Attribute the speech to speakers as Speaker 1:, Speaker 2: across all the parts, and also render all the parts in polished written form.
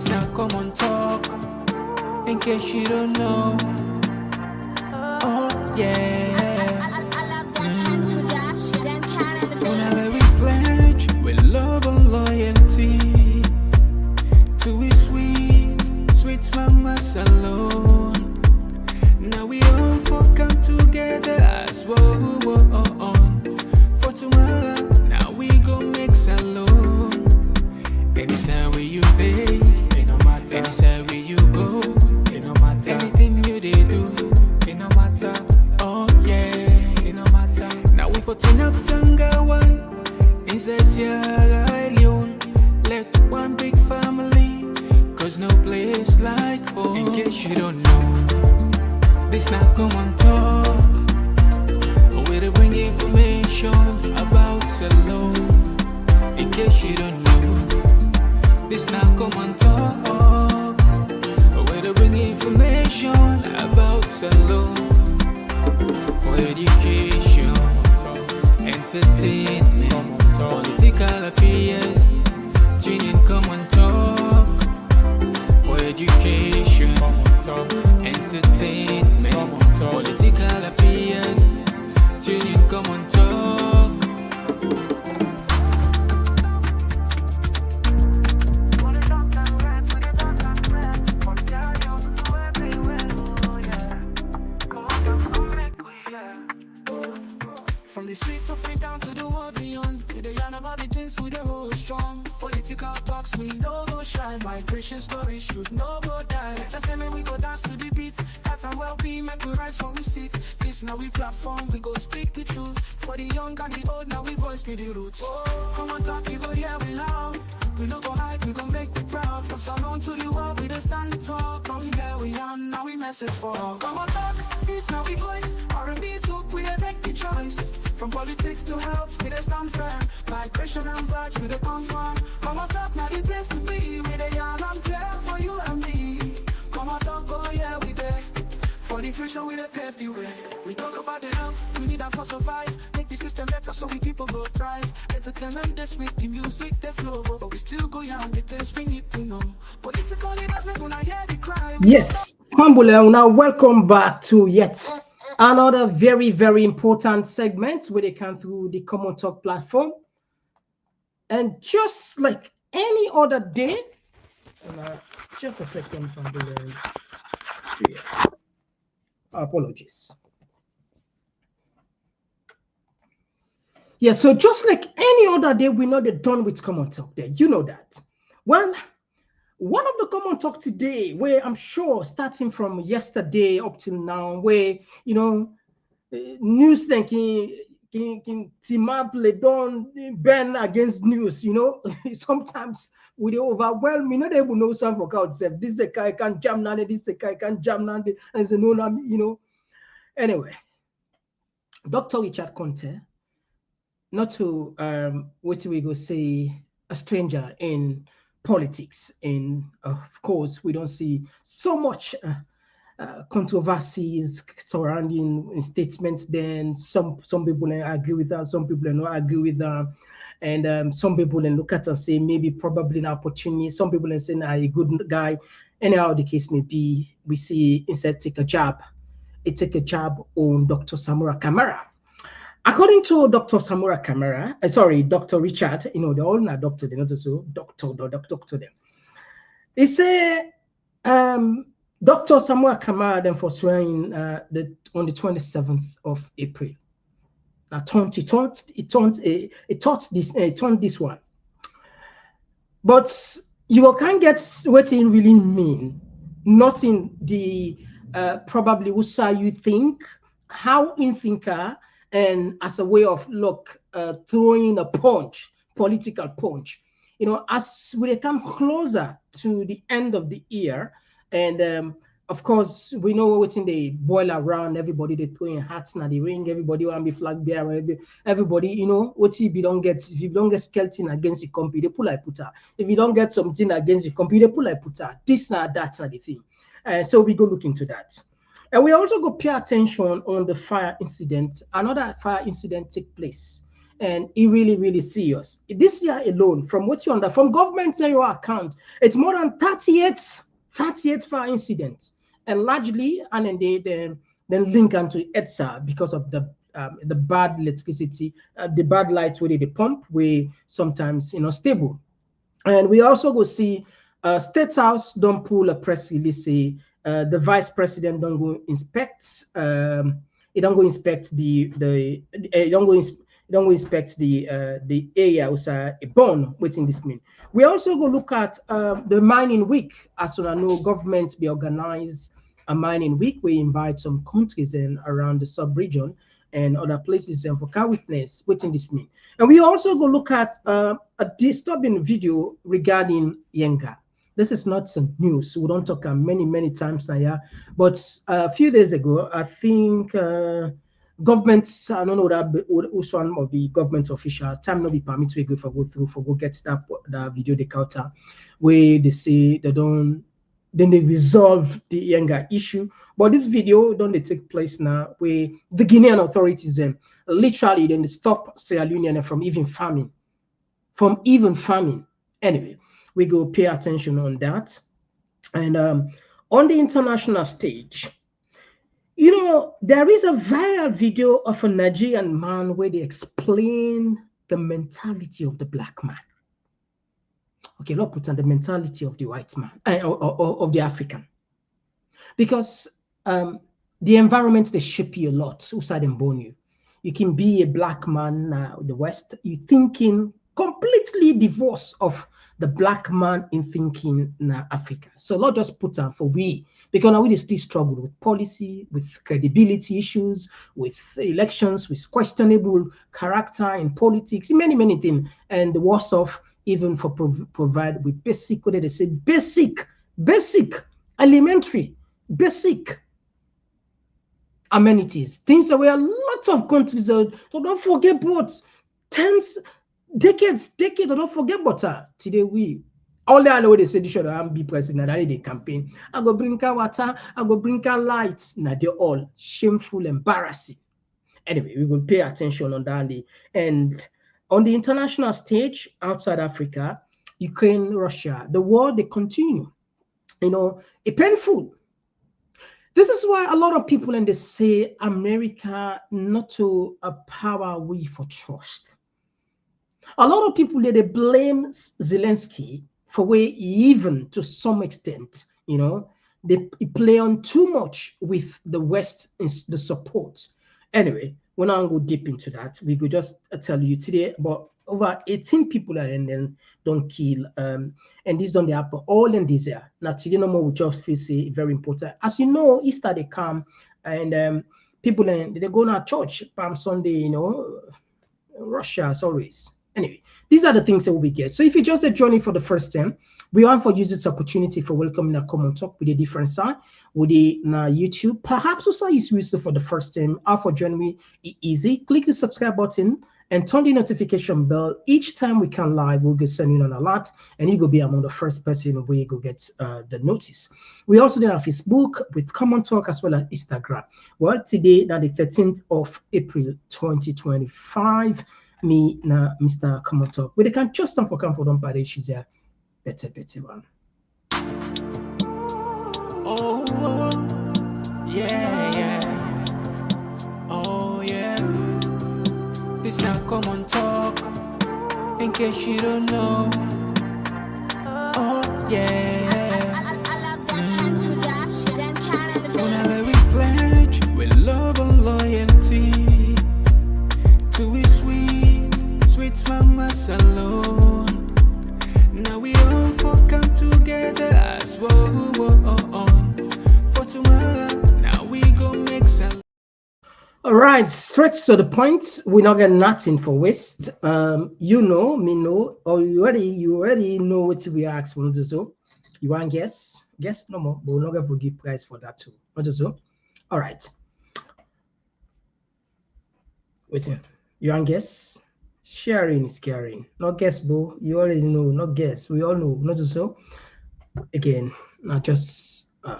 Speaker 1: This not Komon-Tok, in case you don't know. Oh yeah. Whenever we pledge with love and loyalty to his sweet, sweet mamas alone. Now we all for come together as one. For tomorrow, now we go make alone. Anytime where you pay, anytime where you go, anything you they do, it no matter. Oh yeah, it no matter. Now we for turn up Tanga one, inside Sierra Leone. Let one big family, cause no place like home. In case you don't know, this not Komon-Tok. We to bring information about Salone. In case you don't know, this not Komon-Tok. We to bring information about Salone. For education, entertainment, political affairs. Tune in, Komon-Tok. For education, entertainment, political affairs. Tune in, Komon-Tok.
Speaker 2: From the streets of it down to the world beyond, we the yarn about the things we the hold strong. Political talks, we no go shy. Migration stories should no go die. Entertainment, we go dance to the beat. Health and well-being, make we rise from we sit. This now we platform, we go speak the truth. For the young and the old, now we voice with the roots. Komon-Tok, we go here, we loud. We no go hide, we go make we proud. From Salone to the world, we just stand tall. Come here, we are, now we message for all. Komon-Tok, this now we voice. R&B, so we make the choice. From politics to health, we just stand firm. Migration and vibes, we the confirm. Komon-Tok, now the place to be. We the yarn and clear for you and me. Komon-Tok, go yeah, we there. For the future, we the pave the way. We talk about the health, we need that for survive. Make the system better so we people go thrive. Entertainment this week, the music, the flow. But we still go young, the things we need to know. Political leaders make una hear the cry.
Speaker 3: Yes, Fambule, now welcome back to yet another very, very important segment where they come through the Komon-Tok platform. And just like any other day, just a second, Fambule. Yeah. Apologies. Yeah, so just like any other day, we know they're done with Komon-Tok there. You know that. Well, one of the Komon-Tok today, where I'm sure starting from yesterday up till now, where, you know, news thinking team up, they don't ban against news, you know. Sometimes we they overwhelm, you know, they will know some for out. This the guy can jam now, this the guy can jam now, and say no, you know. Anyway, Dr. Richard Konteh, not to what we go say a stranger in politics, and of course we don't see so much controversies surrounding statements. Then some people agree with her, some people not agree with her, and some people look at and say maybe probably an opportunity. Some people say nah, a good guy. Anyhow the case may be, we see instead take a jab on Dr. Samura Kamara. According to Dr. Samura Kamara, sorry, Dr. Richard, you know, they're all not doctor, they're not also doctor them. They say Dr. Samura Kamara then for swearing on the 27th of April. Now taunt this one. But you can't get what it really mean. Not in the probably what you think, how in thinker, and as a way of throwing a punch, political punch. You know, as we come closer to the end of the year, and of course we know what's in the boil around. Everybody they throwing hats now the ring. Everybody want to be flag bearer. Everybody, you know, what if you don't get skeleton against the company, they pull like putter. If you don't get something against the company, they pull like putter. This now that's not the thing. So we go look into that. And we also go pay attention on the fire incident. Another fire incident took place and it really serious. This year alone, from what you under from government in your account, it's more than 38 fire incidents, and largely, and then they then link onto ETSA because of the bad electricity, the bad light where they pump, where sometimes stable. And we also go see State House don't pull a press release, say the vice president don't go inspect, he don't go inspect he don't go inspect the area was a bond waiting this mean. We also go look at the mining week. As soon as no government be organize a mining week, we invite some countries in around the sub-region and other places and for car witness waiting this mean. And we also go look at a disturbing video regarding Yenga. This is not some news. We don't talk many times now, yeah. But a few days ago, I think governments, I don't know that which one of the government official time not be permitted to go for go through for go get that video the counter where they say they don't. Then they resolve the younger issue. But this video don't they take place now where the Guinean authorities literally then they stop Sierra Leone from even farming. Anyway, we go pay attention on that. And on the international stage, there is a viral video of a Nigerian man where they explain the mentality of the black man. Okay, let's put on the mentality of the white man, or of the African. Because the environment, they shape you a lot, outside and born you. You can be a black man now, the West, you thinking completely divorced of the black man in thinking now Africa. So let's just put on for we, because now we still struggle with policy, with credibility issues, with elections, with questionable character in politics, many things, and the worst of even for provide with basic, what they say, basic, elementary, basic amenities, things that were lots of countries. So don't forget about decades. Don't forget about today we. All I know they say they should be president. That they campaign. I go bring water. I go bring lights. Now they're all shameful, embarrassing. Anyway, we will pay attention on that. And on the international stage, outside Africa, Ukraine, Russia, the war, they continue. It's painful. This is why a lot of people and they say America not to a power we for trust. A lot of people they blame Zelensky for where even to some extent, they play on too much with the West the support. Anyway, we're not going to go deep into that. We could just tell you today about over 18 people are in then don't kill. And this don't happen all in this year. Now today no more we just face it very important. As you know, Easter they come and people they go to church Palm Sunday, Russia as always. Anyway, these are the things that we get. So if you just joining for the first time, we want for use this opportunity for welcoming a Komon-Tok with a different side, with a YouTube. Perhaps also is useful for the first time. Or for joining me, easy. Click the subscribe button and turn the notification bell. Each time we can live, we'll get sending an alert, and you go be among the first person where you go get the notice. We also do have Facebook with Komon-Tok as well as Instagram. Well, today, that the 13th of April 2025. Me na Mr. Komon-Tok. But they can just stand for comfort on by she's here. Better one.
Speaker 1: Oh, yeah. Oh, yeah. This now Komon-Tok. In case you don't know. Oh, yeah. Whenever we pledge with love and loyalty to his sweet mamas alone. Now we all come together as one. For tomorrow, now we go make some.
Speaker 3: All right, straight to the point. We're not getting nothing for waste. You know, me know, or you already know what we ask for to so. You want guess? Guess no more, but we're not going to give price for that too. What is so? All right. Wait here. You want guess? Sharing is caring. Not guess, bro. You already know. Not guess. We all know. Not so. Again, not just an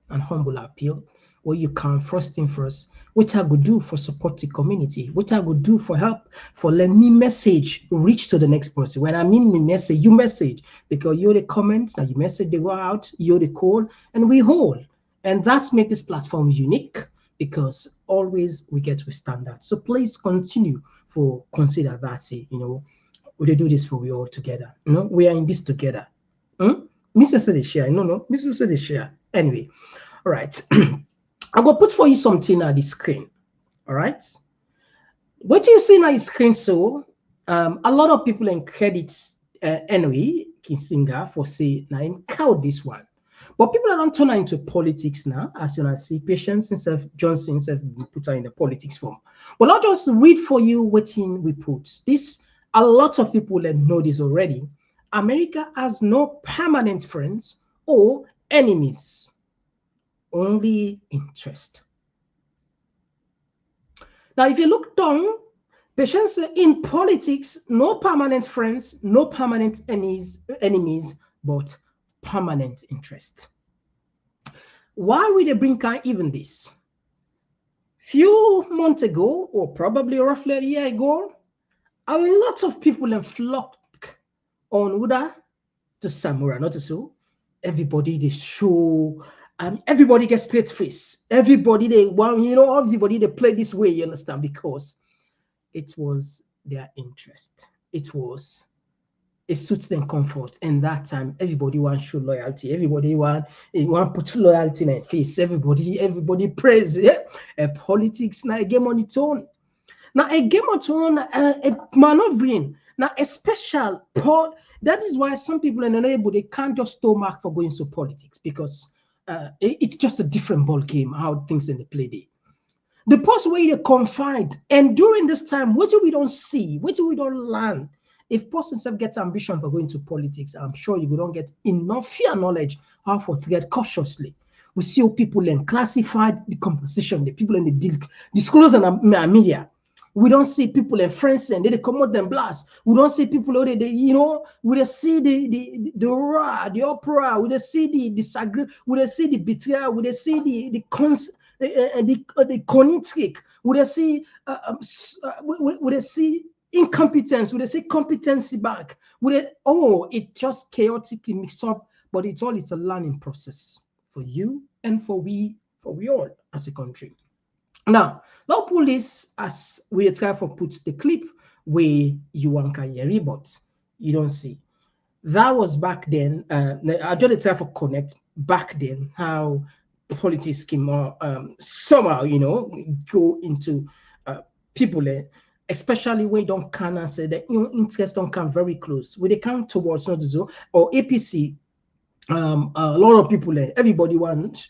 Speaker 3: humble appeal. what you can first thing first, what I would do for support the community, what I would do for help, for let me message reach to the next person. When I mean me message, you message, because you're the comments, now you message, they go out, you're the call, and we hold. And that's made this platform unique, because always we get with standard. So please continue for consider that, we do this for we all together. We are in this together. Mr. Say the share. No. Mr. Say the share. Anyway, all right. I will put for you something on the screen. All right. What you see on the screen, so a lot of people in credits anyway, Kinsinger for say now in count this one. But people are not turning into politics now, as you can see. Patience himself, Johnson himself, put her in the politics form. But I'll just read for you what we put. This, a lot of people know this already. America has no permanent friends or enemies, only interest. Now, if you look down, Patience in politics, no permanent friends, no permanent enemies, but permanent interest. Why would they bring even this? Few months ago, or probably roughly a year ago, a lot of people flocked on Uda to Samura, not so. Everybody they show, and everybody gets straight face. Everybody they want, everybody they play this way, you understand, because it was their interest. It suits them comfort. And that time, everybody want to show loyalty. Everybody want put loyalty in their face. Everybody praise. Yeah? Politics now a game on its own. Now a game on its own, a maneuvering. Now a special part. That is why some people are not able. They can't just stomach for going to politics, because it's just a different ball game. How things in the play day. The post where you confide, and during this time, what we don't see, what we don't learn. If person self gets ambition for going to politics, I'm sure you don't get enough fear knowledge how to thread cautiously. We see how people in classified the composition, the people in the disclose and media. We don't see people in friends and they come out and blast. We don't see people we just see the raw, the opera, we just see the disagree, we just see the betrayal, we just see the conitric, we just see we just see incompetence, we just see competency back. It just chaotically mixed up, but it's a learning process for you and for we all as a country. Now pull this as we try to put the clip where you want to but you don't see. That was back then. I just try to connect back then how politics came somehow, go into people, especially when you don't can and say that interest don't come very close. When they come towards not so or APC, a lot of people, everybody wants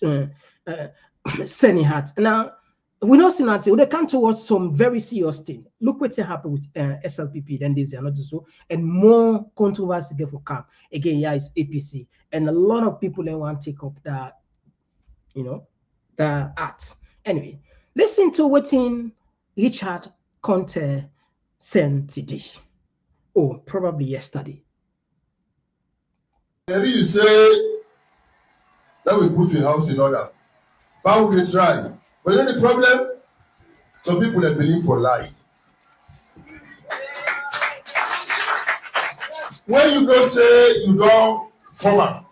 Speaker 3: sending hat. Now we not seen that they come towards some very serious thing. Look what happened with SLPP, then this year, not so, and more controversy get for camp. Again, yeah, it's APC, and a lot of people they want to take up that, the art. Anyway, listen to what Richard Konteh sent today, or probably yesterday.
Speaker 4: Maybe you say that we put your house in order. How would they try? But you know the problem? Some people they believe for lie. When you don't say you don't former,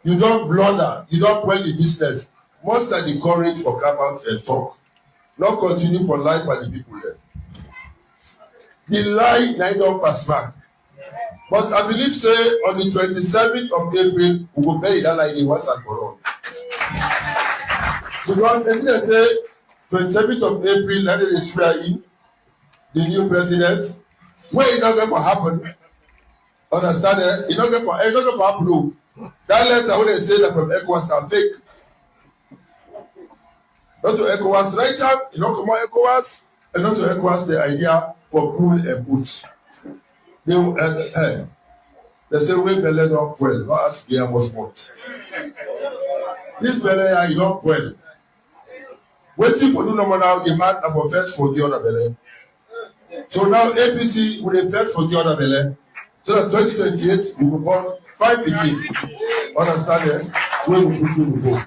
Speaker 4: you don't blunder, you don't quell the business, most of the courage for come out and talk. Not continue for life by the people there. The lie now don't pass back. But I believe say on the 27th of April, we will bury that lie once and for all. Because as I say, 27th of April, let it swear in the new president. Where it's not going to happen, understand it? It's not going to happen. That letter when they say that from ECOWAS can fake. Not to ECOWAS right now, you know, come on ECOWAS, and not to ECOWAS the idea for cool and boots. They say we belly not well, not ask me was what. This belly is not well. Waiting for no number now, the man have offense for the other belly. So now APC will effect for the other belly. So that 2028 we will born 5 again. Understand it? Where we put you before.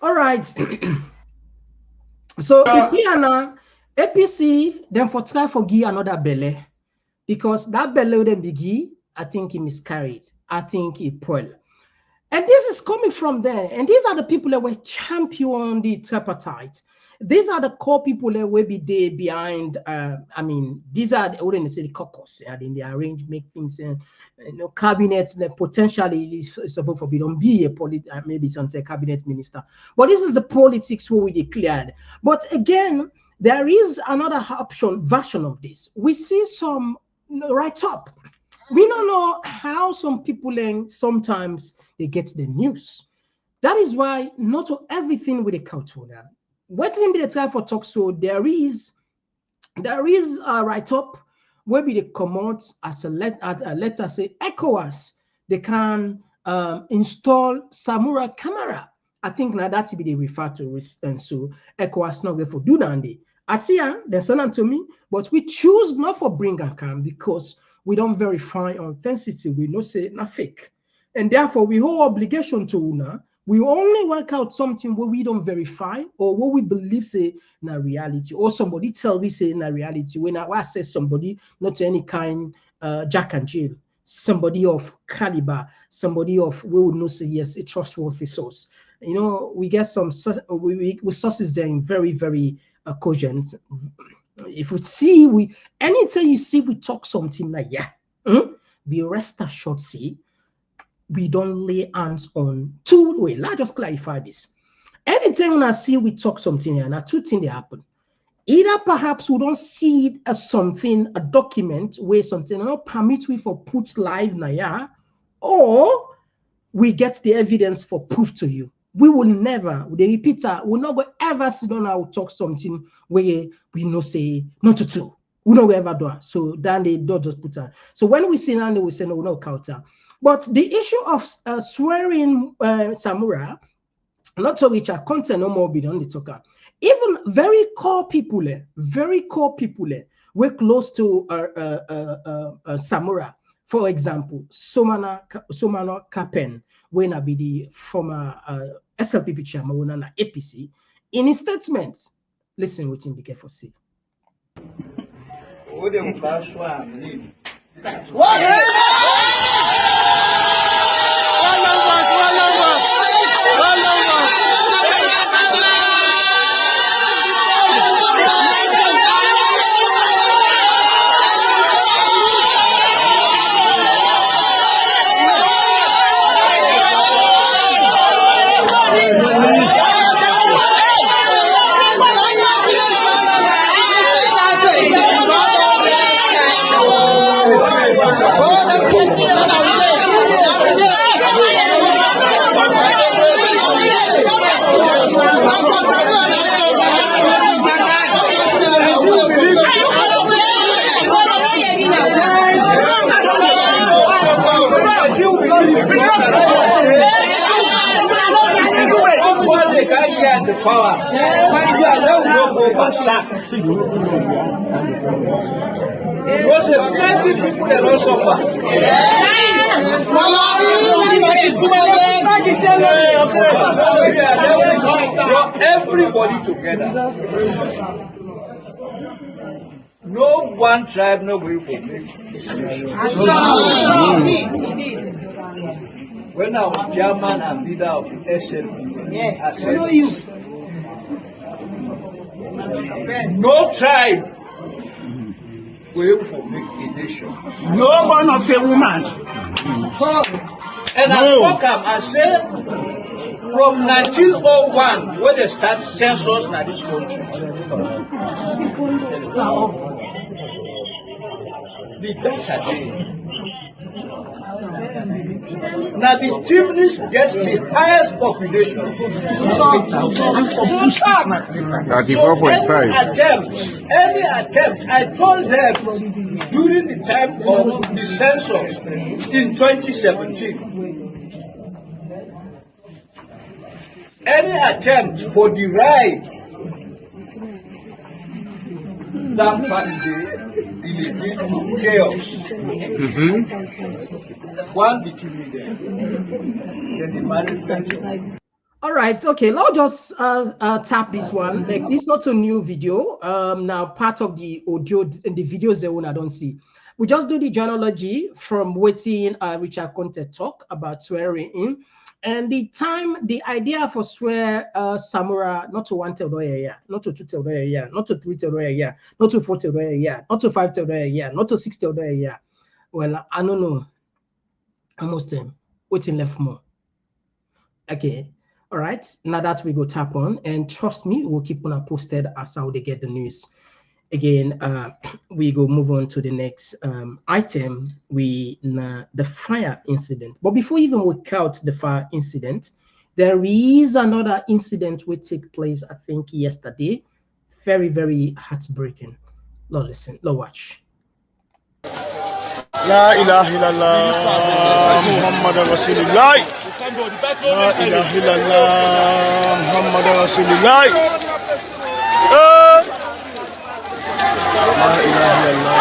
Speaker 3: All right. So if we are now APC, then for try for give another belle, because that belle then be I think he miscarried. I think he spoiled. And this is coming from there. And these are the people that were champion the tripartite. These are the core people that will be there behind. I mean, these are the wouldn't say the caucus, and then they arrange, make things, cabinets that potentially is supposed to be don't be a maybe some say cabinet minister. But this is the politics where we declared. But again, there is another option version of this. We see some right up. We don't know how some people sometimes they get the news. That is why not everything with a culture now. What in the time for talk so there is a write-up where we they come out as a letter say ECOWAS they can install Samura Kamara. I think now that's be they refer to, and so ECOWAS not going for do that. I see they send them to me, but we choose not for bring and come because we don't verify authenticity. We no say not fake, and therefore we hold obligation to una. We only work out something where we don't verify or what we believe say in a reality, or somebody tell me say in a reality. When I say somebody, not any kind Jack and Jill, somebody of caliber, somebody of we would know say yes, a trustworthy source. You know, we get some we sources there in very very cogent. If we see anytime you see we talk something like be rest assured see. We don't lay hands on two way. Let's just clarify this. Anytime when I see we talk something here, now two things they happen. Either perhaps we don't see it as something, a document where something not permit we for put live now, or we get the evidence for proof to you. We will never, the repeater, will not go ever sit down and talk something where we no say not to do. We know we ever do. So then they don't just put on. So when we see and we say no, no counter. But the issue of swearing Samura, not to which are content no more be on the talker. Even very core people, we're close to Samura. For example, Somana Kapen, when I be the former SLPP chairman, when I APC, in his statements, listen what him be careful say.
Speaker 5: The power. Because plenty people that don't suffer. Brought everybody together. No one tribe no going for me. When I was chairman and leader of the SLP, yes, I know you. No tribe will able to make a nation.
Speaker 6: No one of a woman.
Speaker 5: And I talk up and say, from 1901, when they start census in this country, the better day. Now the Timnis gets the highest population.
Speaker 7: 34.5.
Speaker 5: Any attempt, I told them during the time of the census in 2017, any attempt for the ride that first day, it leads to chaos. One between them, then the management.
Speaker 3: All right, okay. Let's just tap this one. Like this, not a new video. Now part of the audio and the videos they I don't see. We just do the genealogy from waiting Richard Konteh talk about swearing in. And the idea for swear Samura, not to 1 year, not to 2 year, not to 3 year, not to 4 year, not to 5 year, not to 6 year. Well, I don't know. Almost them. Waiting left more. Okay. All right. Now that we go tap on, and trust me, we'll keep on posted as how they get the news. Again, we go move on to the next item. The fire incident. But before even we count the fire incident, there is another incident which took place, I think, yesterday. Very, very heartbreaking. Lord, listen. Lord, watch.
Speaker 7: La ilaha illallah Muhammad Rasulullah. La ilaha illallah Muhammad Rasulullah. La ilaha illallah.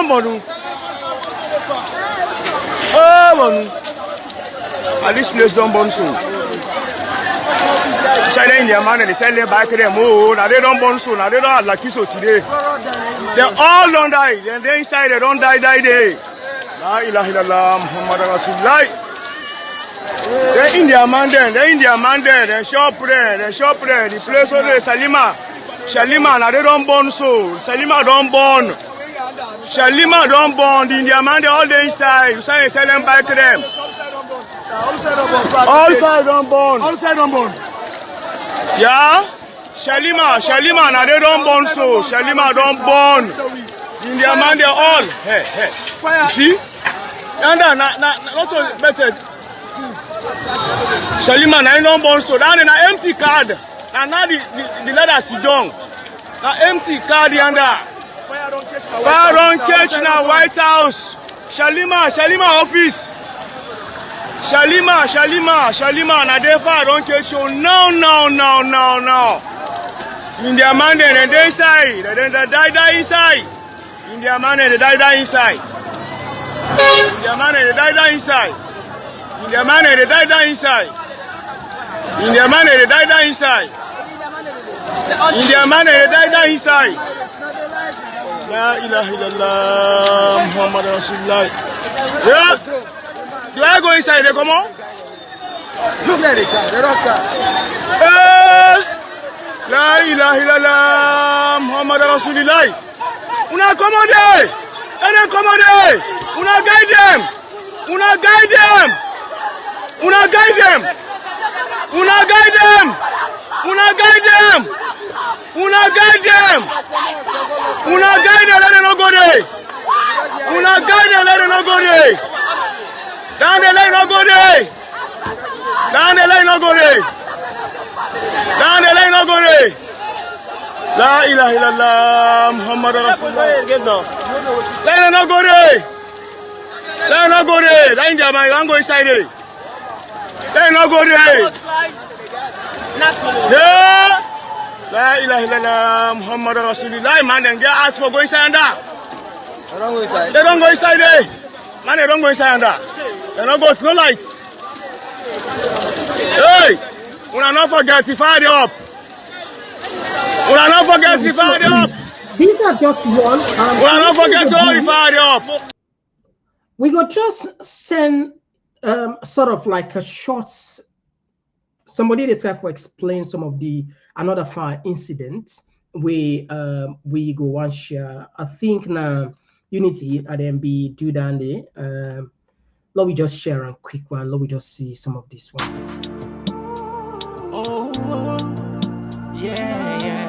Speaker 7: Monu. Monu. At this place don't burn soon. China India man, they sell them back to them. Oh, now they don't burn soon. Now they don't have like so today. They all don't die. Then they inside they don't die day. La ilaha illallah Muhammad Rasulullah. The India man then, they shop there. The place of the Shalima, now they don't burn so. Shalima don't burn. The India man, they all the inside. You say they sell them back to them. All side don't burn. Yeah? Shalima, now they don't burn so. Shalima don't burn. India man, they all. Hey. You see? And not so better. Shalima, now they don't burn so. Down in an empty card. And now the letter sit down. Now empty card yonder. Fire don't catch now White House. Shalima office. Shalima, now they fire don't catch you. No. India man then they inside. They die inside. India man they die inside. India man they die inside. India man they die inside. India man they die inside. India man they die inside. La ilaha illallah Muhammad Rasulullah. Yeah. Do I go inside? They come on? Look at it, they don't come. La ilaha illallah Muhammad Rasulullah. Una commande. Una guide them. Una guide them. Let them not go there. Let them not go there. Down the line, not go there. La ilaha illallah Muhammad Rasulullah. Let them not go there. That India man, I'm going inside it. Let them not go there. Yeah. La ilaha illallah Muhammad Rasulullah. Man, then get asked for going inside under. They don't go inside there. Man, they don't go inside under. They don't go with no lights. Hey, we are not forget to fire up.
Speaker 3: These are just one.
Speaker 7: We are not forget to fire up.
Speaker 3: We go just send sort of like a short. Somebody that's have to explain some of the another fire incident. We go one share. I think now Unity at MB do down there. Let me just share a quick one. Let me just see some of this one.
Speaker 1: Oh, yeah.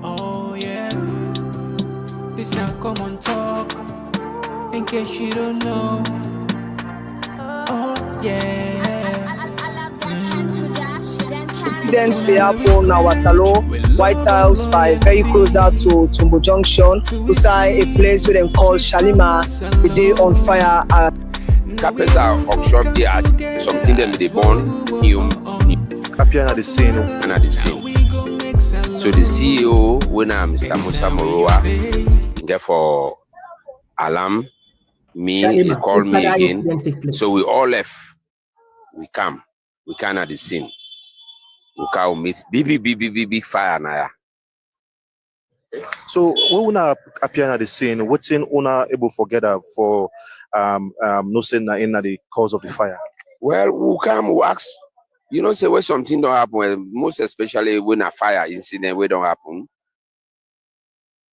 Speaker 1: Oh, yeah. This now Komon-Tok. In case you don't know. Oh, yeah.
Speaker 8: Incident may happen at Watalo, White House by very closer to Tumbo Junction, beside a place where they call Shalima, the day on fire.
Speaker 9: Capital workshop they at something that they born new
Speaker 10: appear at the scene.
Speaker 9: And at the scene. So the CEO when I'm Mr. Musa Moroa, therefore alarm Me,
Speaker 3: Shalima,
Speaker 9: he called me
Speaker 3: that
Speaker 9: again.
Speaker 3: incident take place.
Speaker 9: So we all left. We come at the scene. We can meet big fire now.
Speaker 10: So when una appear at the scene, what's in una able forget for no saying in the cause of the fire?
Speaker 9: Well, we come, we ask, you know, say when something don't happen, most especially when a fire incident we don't happen,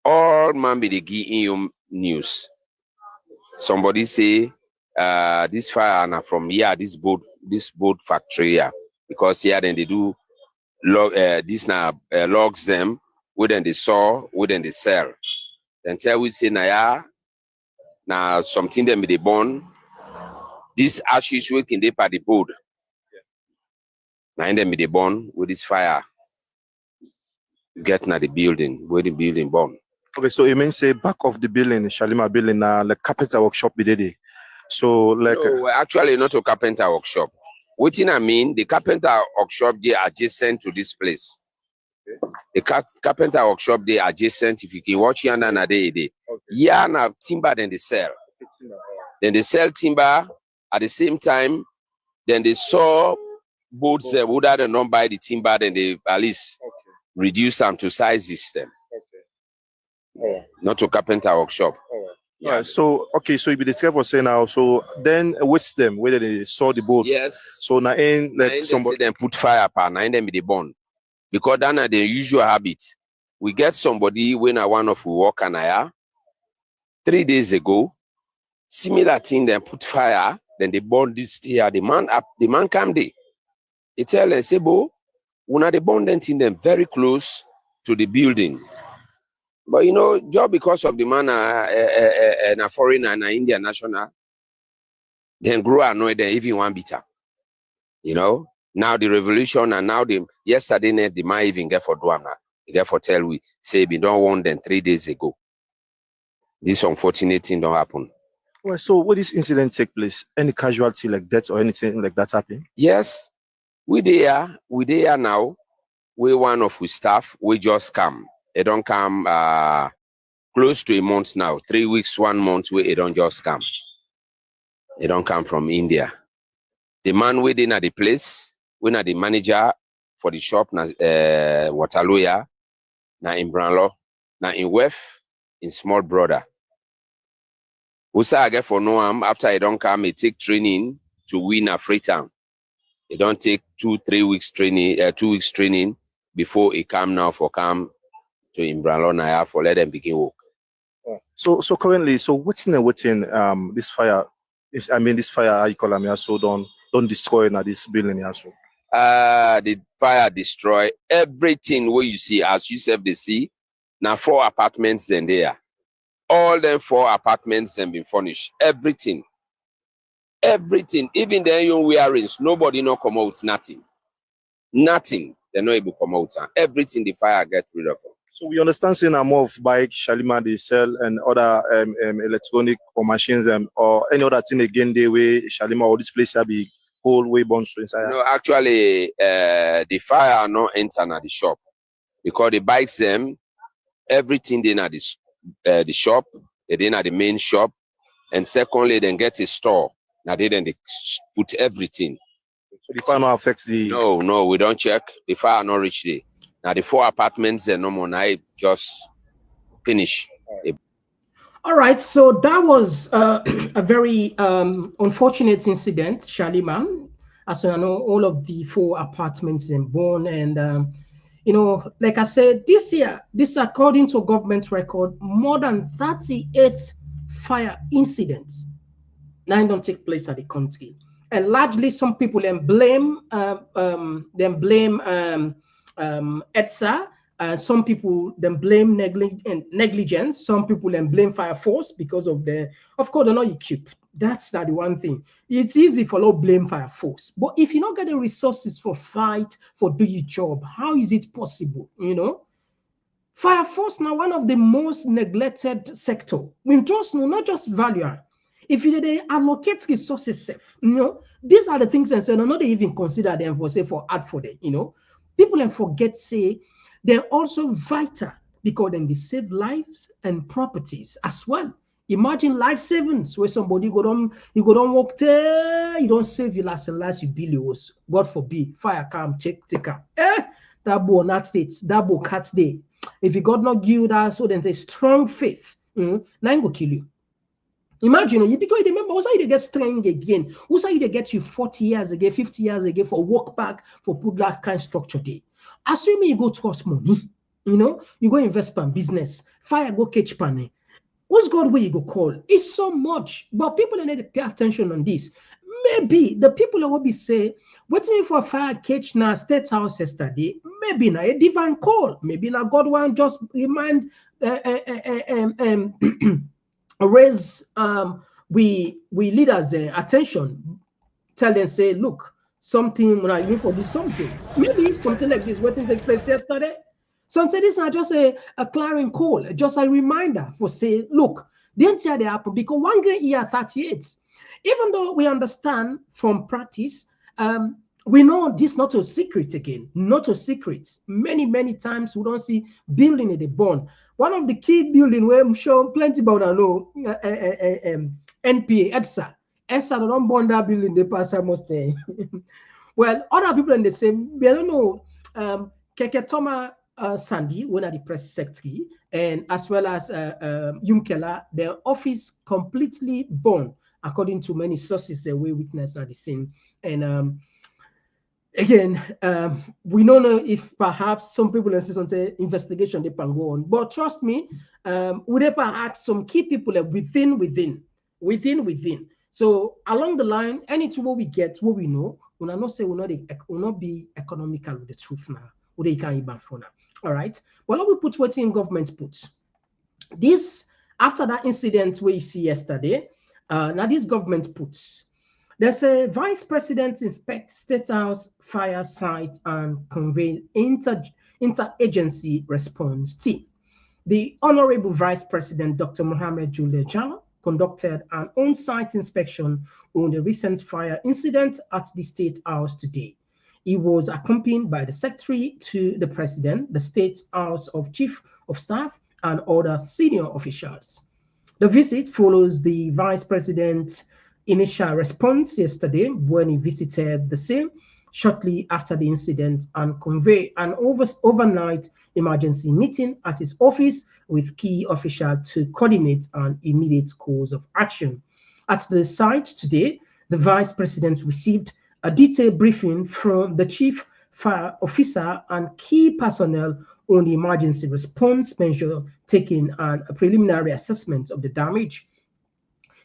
Speaker 9: all man be the give in your news. Somebody say this fire na from here, this boat factory here, because here then they do this na logs them, we then they saw, we then they sell. Then tell we say na something them be they burn. This ashes we can they par the board. Now in them be they burn with this fire. Get na the building, where the building burn.
Speaker 10: Okay, so you mean say back of the building, Shalima building, like carpenter workshop be there. So like
Speaker 9: no, actually not a carpenter workshop. What I mean, the carpenter workshop they adjacent to this place. The carpenter workshop they adjacent. If you can watch here na day. Yeah, na timber then they sell. Then they sell timber at the same time. Then they saw boats would have not buy the timber. Then they at least reduce them to size system. Not to carpenter workshop.
Speaker 10: Yeah. So okay, so you be the for saying now. So then what's them whether they saw the boat?
Speaker 9: Yes.
Speaker 10: So now in like somebody
Speaker 9: then put fire pan, now them be the burn. Because that's not the usual habit. We get somebody when I one of we walk and 3 days ago, similar thing, then put fire, then they burn this here. The man come there. He tell them, say, bo, when they burn them thing them very close to the building. But you know, just because of the man a foreigner and an Indian national, then grow annoyed them even one bitter. You know, now the revolution and now yesterday night the man even get for Duana. He get for tell we say we don't want them 3 days ago. This unfortunate thing don't happen.
Speaker 10: Well, so what this incident take place? Any casualty like death or anything like that happen?
Speaker 9: Yes, we there now. We one of we staff, we just come. They don't come close to a month now. 3 weeks, 1 month, where they don't just come. They don't come from India. The man waiting at the place, when at the manager for the shop, na Waterloo, na in Branlo, na in Wef, in Small Brother. Usa I get for no after I don't come, he take training to win a Freetown. They don't take 2-3 weeks training, 2 weeks training before he come now for come to Imbranlo Naya for let them begin work.
Speaker 10: So currently, so what's in this fire? This fire you call them so don't destroy now this building also.
Speaker 9: The fire destroy everything where you see as you said they see. Now 4 apartments then there. All them 4 apartments have been furnished. Everything. Even the young wearings, nobody no come out, nothing. They're not able to come out. Everything the fire get rid of.
Speaker 10: So we understand saying more of bike, Shalima, they sell and other electronic or machines or any other thing again the way Shalima or this place will be whole way born so inside.
Speaker 9: No, actually the fire not enter at the shop because the bikes them, everything they at the shop, they at the main shop, and secondly then get a store. Now they put everything.
Speaker 10: So the fire not affects the
Speaker 9: No, we don't check. The fire not reach there. Now the 4 apartments no more now just finish.
Speaker 3: All right, so that was a very unfortunate incident, Shalima. As you know, all of the 4 apartments in Bonn, and you know, like I said, this year, according to government record, more than 38 fire incidents now don't take place at the country, and largely some people then blame ETSA. Some people then blame negligence. Some people then blame fire force because of course, they're not equipped. That's not the one thing. It's easy for blame fire force, but if you don't get the resources for fight, for do your job, how is it possible? You know, fire force now one of the most neglected sector. We just know not just value. If they allocate resources safe, you know, these are the things and say, no, they even consider them for say for art for them, you know. People then forget say they're also vital because then they save lives and properties as well. Imagine life savings where somebody you go don't walk there, you don't save your last and last you billions. God forbid, fire come, take her. That boy not states, that boy cat day. If you God not give you that, so then there's strong faith. Now go kill you. Imagine you because you remember also you get strength again. Also you get you 40 years again, 50 years again for work back for put that kind of structure there. Assuming you go trust money, you go invest in business, fire go catch panel. What's God where you go call? It's so much, but people need to pay attention on this. Maybe the people that will be say, waiting for fire catch now state house yesterday. Maybe now a divine call. Maybe now God want just remind raise we leaders attention. Tell them say, look, something when I look for this something. Maybe something like this. What take place yesterday? Sometimes this is just a clarion call, just a reminder for say, look, didn't see they happen because one great year 38. Even though we understand from practice, we know this not a secret again, not a secret. Many times we don't see building in the bond. One of the key building where I'm sure plenty about I know NPA, EDSA don't bond that building the pass almost well, other people in the same, we don't know Keketoma Sandy, one of the press secretary, and as well as Yunkela, their office completely burned, according to many sources we witness at the scene. And again, we don't know if perhaps some people insist on the investigation they can go on, but trust me, we never had some key people within. So along the line, anything what we get, what we know, we not say will not be economical with the truth now. They can't even for now. All right. Well, we put what in government puts. This after that incident we see yesterday. Now this government puts. There's a vice president inspect state house fire site and convey interagency response team. The Honorable Vice President Dr. Mohammed Julejala conducted an on-site inspection on the recent fire incident at the State House today. He was accompanied by the Secretary to the President, the State House of Chief of Staff, and other senior officials. The visit follows the Vice President's initial response yesterday when he visited the scene shortly after the incident and convened an overnight emergency meeting at his office with key officials to coordinate an immediate course of action. At the site today, the Vice President received a detailed briefing from the Chief Fire Officer and key personnel on the emergency response measure taken and a preliminary assessment of the damage.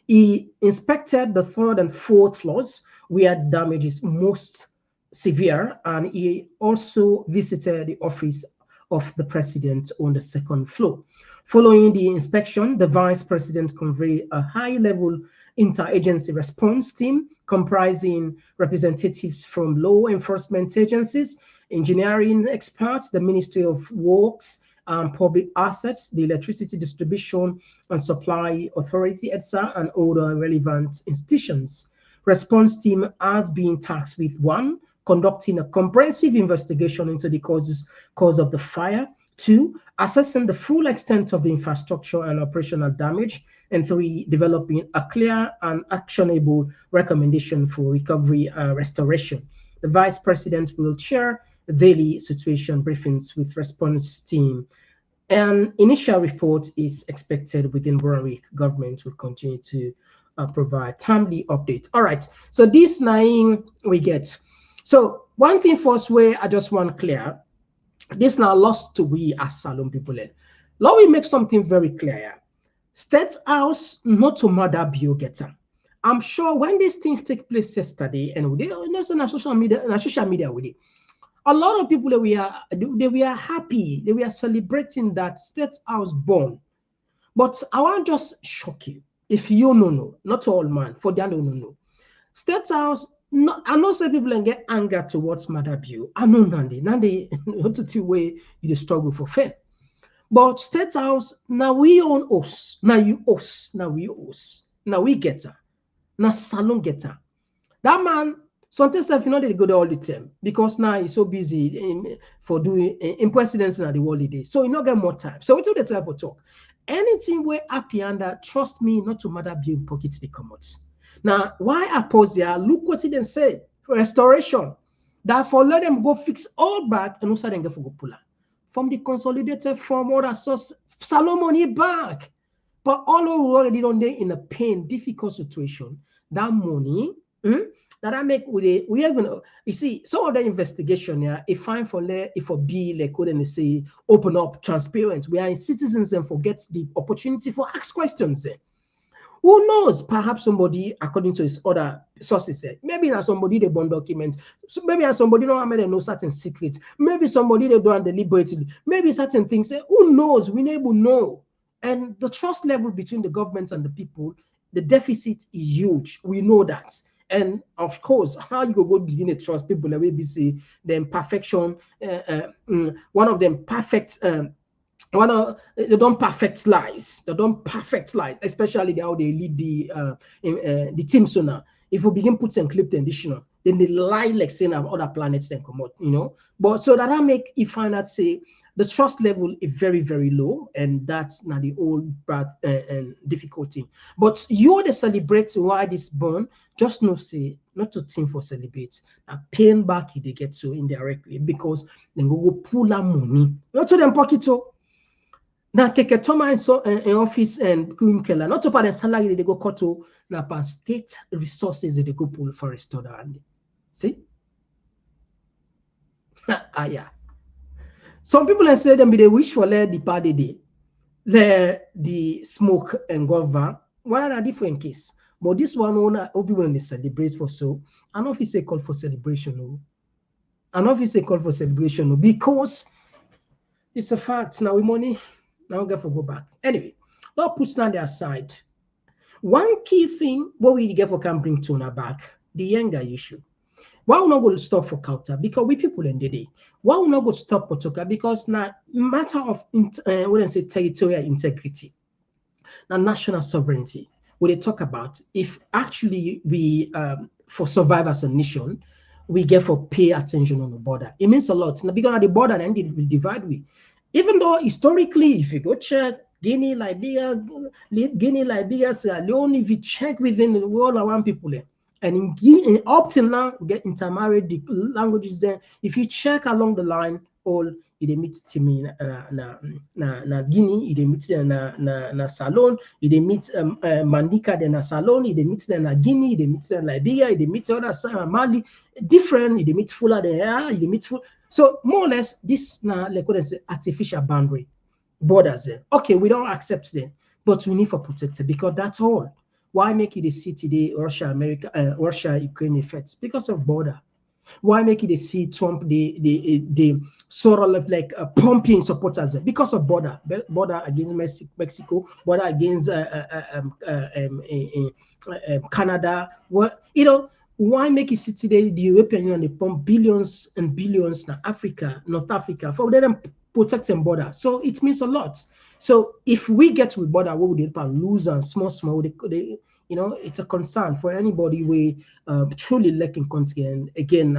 Speaker 3: He inspected the third and fourth floors where damage is most severe, and he also visited the office of the President on the second floor. Following the inspection, the Vice President convened a high-level interagency response team comprising representatives from law enforcement agencies, engineering experts, the Ministry of Works and Public Assets, the Electricity Distribution and Supply Authority, EDSA, and other relevant institutions. Response team has been tasked with 1, conducting a comprehensive investigation into the cause of the fire, 2, assessing the full extent of the infrastructure and operational damage, and 3, developing a clear and actionable recommendation for recovery and restoration. The Vice President will chair daily situation briefings with response team. An initial report is expected within 1 week. Government will continue to provide timely updates. All right, so this 9 we get. So one thing first where I just want clear, this now lost to we as Salon people. Let me make something very clear. State House not to murder bio getter. I'm sure when these things take place yesterday, and they on social media with it, a lot of people they were happy, they were celebrating that State House born. But I want to just shock you. If you know, not all man, for them don't know. State House, no, I know some people get anger towards Mother Bio. I know Nandi to way you struggle for fair. But State House, now we own us. Now you us. Now we us. Now we get her. Now Salon get her. That man, sometimes if you know they go there all the time because now he's so busy for doing in presidency and the holiday. So you not get more time. So we took the time for talk. anything where happy under, trust me, not to matter being pockets they come out. Now, why I pause there? Look what it then said for restoration. Therefore, let them go fix all back and also then go for go pull out. From the consolidated form or source, Salomon back. But all already done there in a pain, difficult situation. That money that I make with it, we even you see some of the investigation here. If fine for if for B like couldn't say open up, transparent. We are in citizens and forget the opportunity for ask questions. Who knows? Perhaps somebody, according to his other sources, maybe not somebody they bond document. So maybe somebody know certain secrets. Maybe somebody they don't deliberately. Maybe certain things. Who knows? We never know. And the trust level between the government and the people, the deficit is huge. We know that. And of course, how you go begin to trust people? Like we say the imperfection. One of them perfect. They don't perfect lies. They don't perfect lies, especially how they lead the team. So now, if we begin put some clip additional, then they lie like saying other planets then come out, you know. But so that I make you find out say the trust level is very, very low, and that's not the old bad and difficulty. But you they celebrate why this born, just no say not to think for celebrate. Paying back they get so indirectly because then go pull out money. Not to them pocket. Now, keke toma in office and kumkela. Not to pay the salary they go cut to na pa state resources they go pull for restaurant. See? Yeah. Some people say them be they wish for the party day, the smoke and govern. One are different case, but this one owner when they celebrate for so. An office say call for celebration. No, an office say call for celebration. No, because it's a fact. Now we money. Now get for go back. Anyway, let's put that aside. One key thing what we get for can bring Tona back, the younger issue. Why we not going to stop for Kauta? Because we people in the day. Why we not going to stop Potoka? Because now matter of say territorial integrity, now national sovereignty. What they talk about if actually we for survive as a nation, we get for pay attention on the border. It means a lot. Now because at the border then we divide we. Even though historically, if you go check Guinea, Liberia, Sierra Leone, if you check within the world around people there, and in up till now, we get intermarried the languages there. If you check along the line, all they meet Timmy na Guinea, they meet na Salon, they meet Mandika then na Salon, they meet na Guinea, they meet Liberia, they meet other Mali, different, they meet Fula there, they meet Fula. So more or less, this now like what I say artificial boundary borders there. Okay, we don't accept them, but we need for protect it because that's all. Why make it a city today, Russia, Ukraine effects? Because of border. Why make it a see Trump the sort of like pumping supporters because of border against Mexico, border against Canada. What you know? Why make it see today the European Union they pump billions and billions to Africa, North Africa for them protecting border? So it means a lot. So if we get with border, what would they lose and small, they you know, it's a concern for anybody we truly lacking country. And again,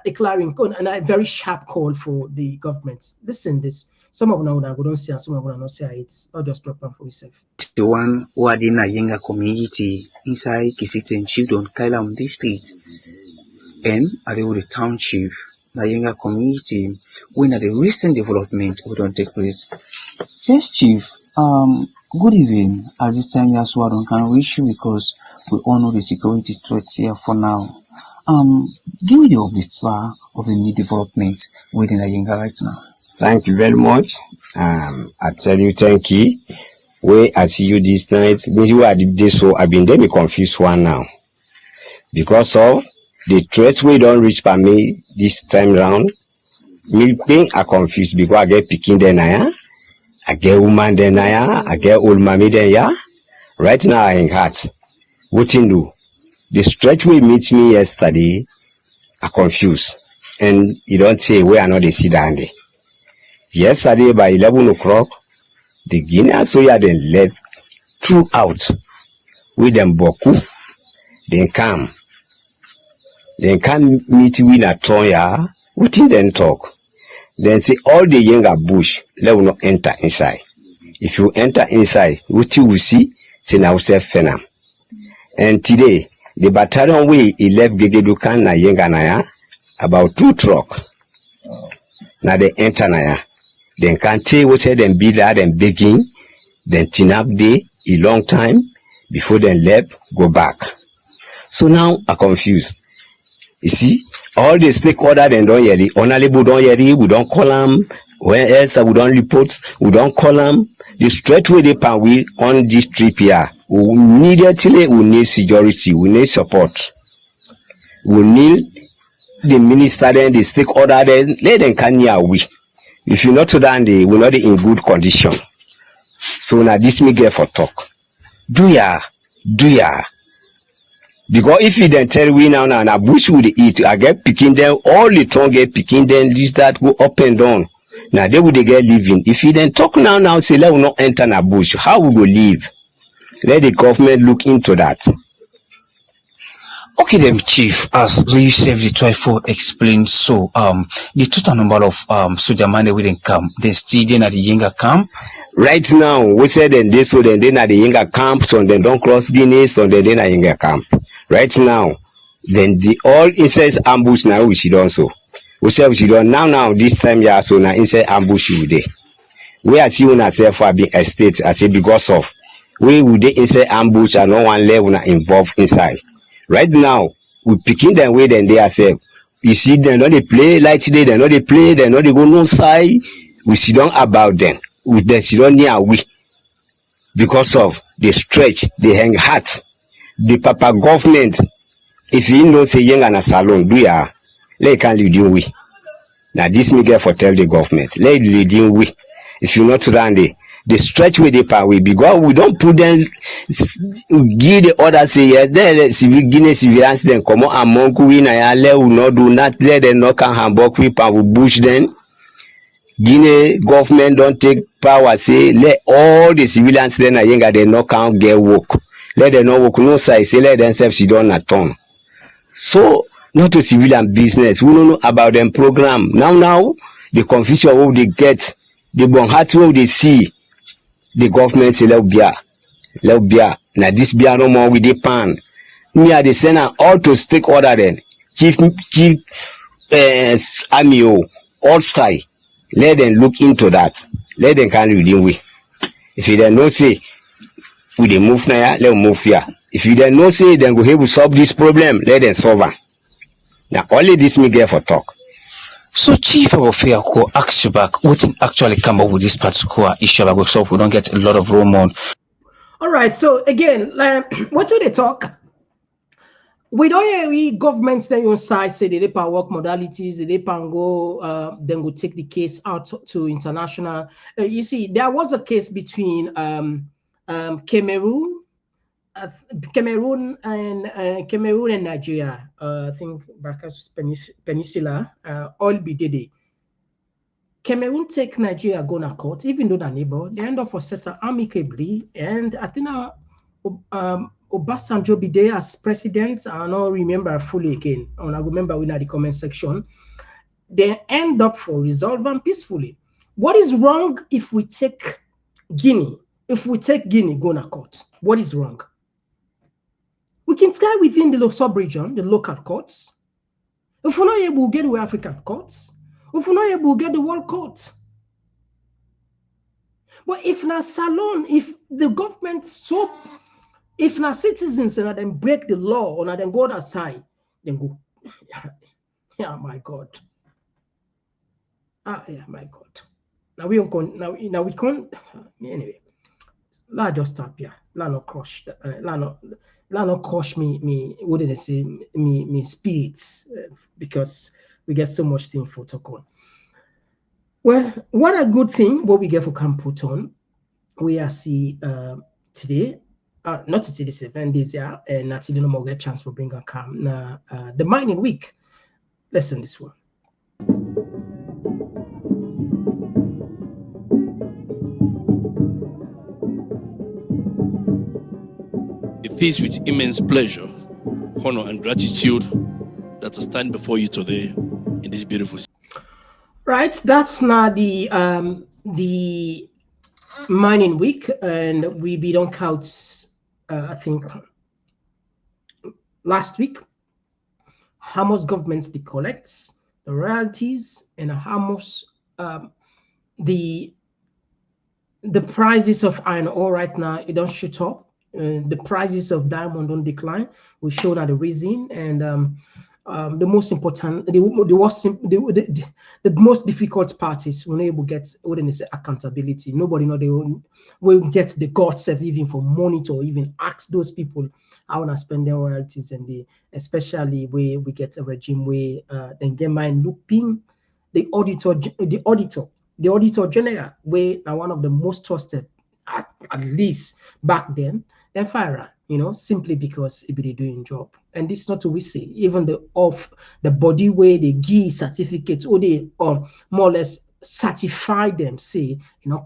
Speaker 3: declaring and a very sharp call for the government. Listen, this some of them we don't see, and some of them not see it. I'll just drop them for yourself.
Speaker 11: The one who are in a younger community inside Kisitin Children Kailam district and are the town chief, the younger community when at the recent development we don't take place. Yes, chief. Good evening. At this time, yes, we can reach you because we all know the security threats here for now. Give me the update of the new development within the Yenga right now.
Speaker 12: Thank you very much. I tell you, thank you. Where I see you this night, when you are this, so I've been there, be confused one now because of the threats we don't reach by me this time round. Me being are confused because I get picking then I get woman then I get old mommy then right now I ain't hot. What you do? The stretch we meet me yesterday are confused and you don't say where I know they sit down there. Yesterday by 11 o'clock, the Guinea Soya then led throughout with them Boku, then come meet with a Toya, within then talk. Then say all the younger bush, let will not enter inside. If you enter inside, what you will see, say now self fenam. And today, the battalion way he left Gegedukan na yenga na ya, about 2 truck. Now they enter na ya. Then can't tell what them be that and begging, then tinap day a long time before they left, go back. So now I'm confused. You see, all the stakeholders then don't hear it. Honorable don't hear it. We don't call them. Where else we don't report? We don't call them. The straight way they pan we on this trip here. We need security. We need support. We need the minister then, the stakeholder then. Let them can hear we. If you not to that, they will not be in good condition. So now this me get for talk. Do ya? Because if you then tell we now a bush would eat, I get picking them, all the tongue get picking them, this that go up and down. Now they would get living. If you then talk now say let we not enter a bush, how we go live? Let the government look into that.
Speaker 11: Okay then, Chief, as you said the 24 explained, so the total number of soldier man within camp, they still in at the younger camp.
Speaker 12: Right now, we said then they so then at the younger camp, so then don't cross Guinea, so then at younger camp. Right now, then the all inside ambush now we should also. We say we should don't now this time yeah, so now inside ambush you there. We are seeing ourselves for being a state, I say because of we would inside ambush and no one level involved inside. Right now, we picking them way then they ourselves. You see, they know they play like today, they know they play, they know they go no side. We see don't about them. We then see don't near we because of the stretch, they hang hard. The Papa government, if you know say young and a salon, do ya let can lead you we. Now this me get for tell the government, let lead you we. If you not run the stretch with the power because we don't put them give the order say yes then civil Guinea civilians then come on among we na let will not do not let them not can hamburg we and we bush them. Guinea government don't take power say let all the civilians then are they not can get work. Let them not work no side say let themselves sit down at turn. So not to civilian business. We don't know about them program. Now the confusion what they get, the bon heart what they see. The government say let beer. Now this beer no more with the pan. Me are the sender all to stakeholder then. Chief Amio all side. Let them look into that. Let them can read way. If you then no say we dey move now, let them move here. If you then no say then go here to solve this problem, let them solve it. Now only this me get for talk.
Speaker 11: So Chief of Affair will ask you back what actually come up with this particular issue about so we don't get a lot of rumor.
Speaker 3: All right, so again, what do they talk? We don't hear governments then on side say they pan work modalities, they pan go then go take the case out to international. You see, there was a case between Cameroon and Nigeria. I think Barca's Peninsula, all be did. Cameroon take Nigeria go to court, even though they're neighbor. They end up for settle amicably, and I think Obasanjo be there as president. I don't remember fully again. I remember we had the comment section. They end up for resolving peacefully. What is wrong if we take Guinea? If we take Guinea go to court, what is wrong? We can stay within the sub-region, the local courts. If we're not able to get the African courts, if we're not able to get the world court. But if na salon, if the government so, if na citizens and then break the law or then go outside, then go, yeah, my God. Yeah, my God. Now we don't now we can't anyway. Let just stop here. Let not crush. Let not crush me. What did I say? Me spirits because we get so much thing for talk on. Well, what a good thing what we get for Camp Puton. We are see today. Not today, this 7 days, yeah, and not today no more get chance for bring a camp. Now the mining week. Listen this one.
Speaker 13: It is with immense pleasure, honor, and gratitude that I stand before you today in this beautiful city.
Speaker 3: Right, that's now the mining week, and we beat on counts, I think, last week, how much governments they collect, the royalties, and how much the prices of iron ore right now, it don't shoot up. The prices of diamond don't decline. We show that the reason, and the most important, the most difficult part is when able get what they say accountability. Nobody know they will get the guts of even for monitor, or even ask those people how to spend their royalties, and especially where we get a regime where then get mind looping the auditor general, where now one of the most trusted, at least back then fire, simply because it be doing job. And this not to we say even the body where they give certificates, or they more or less certify them, say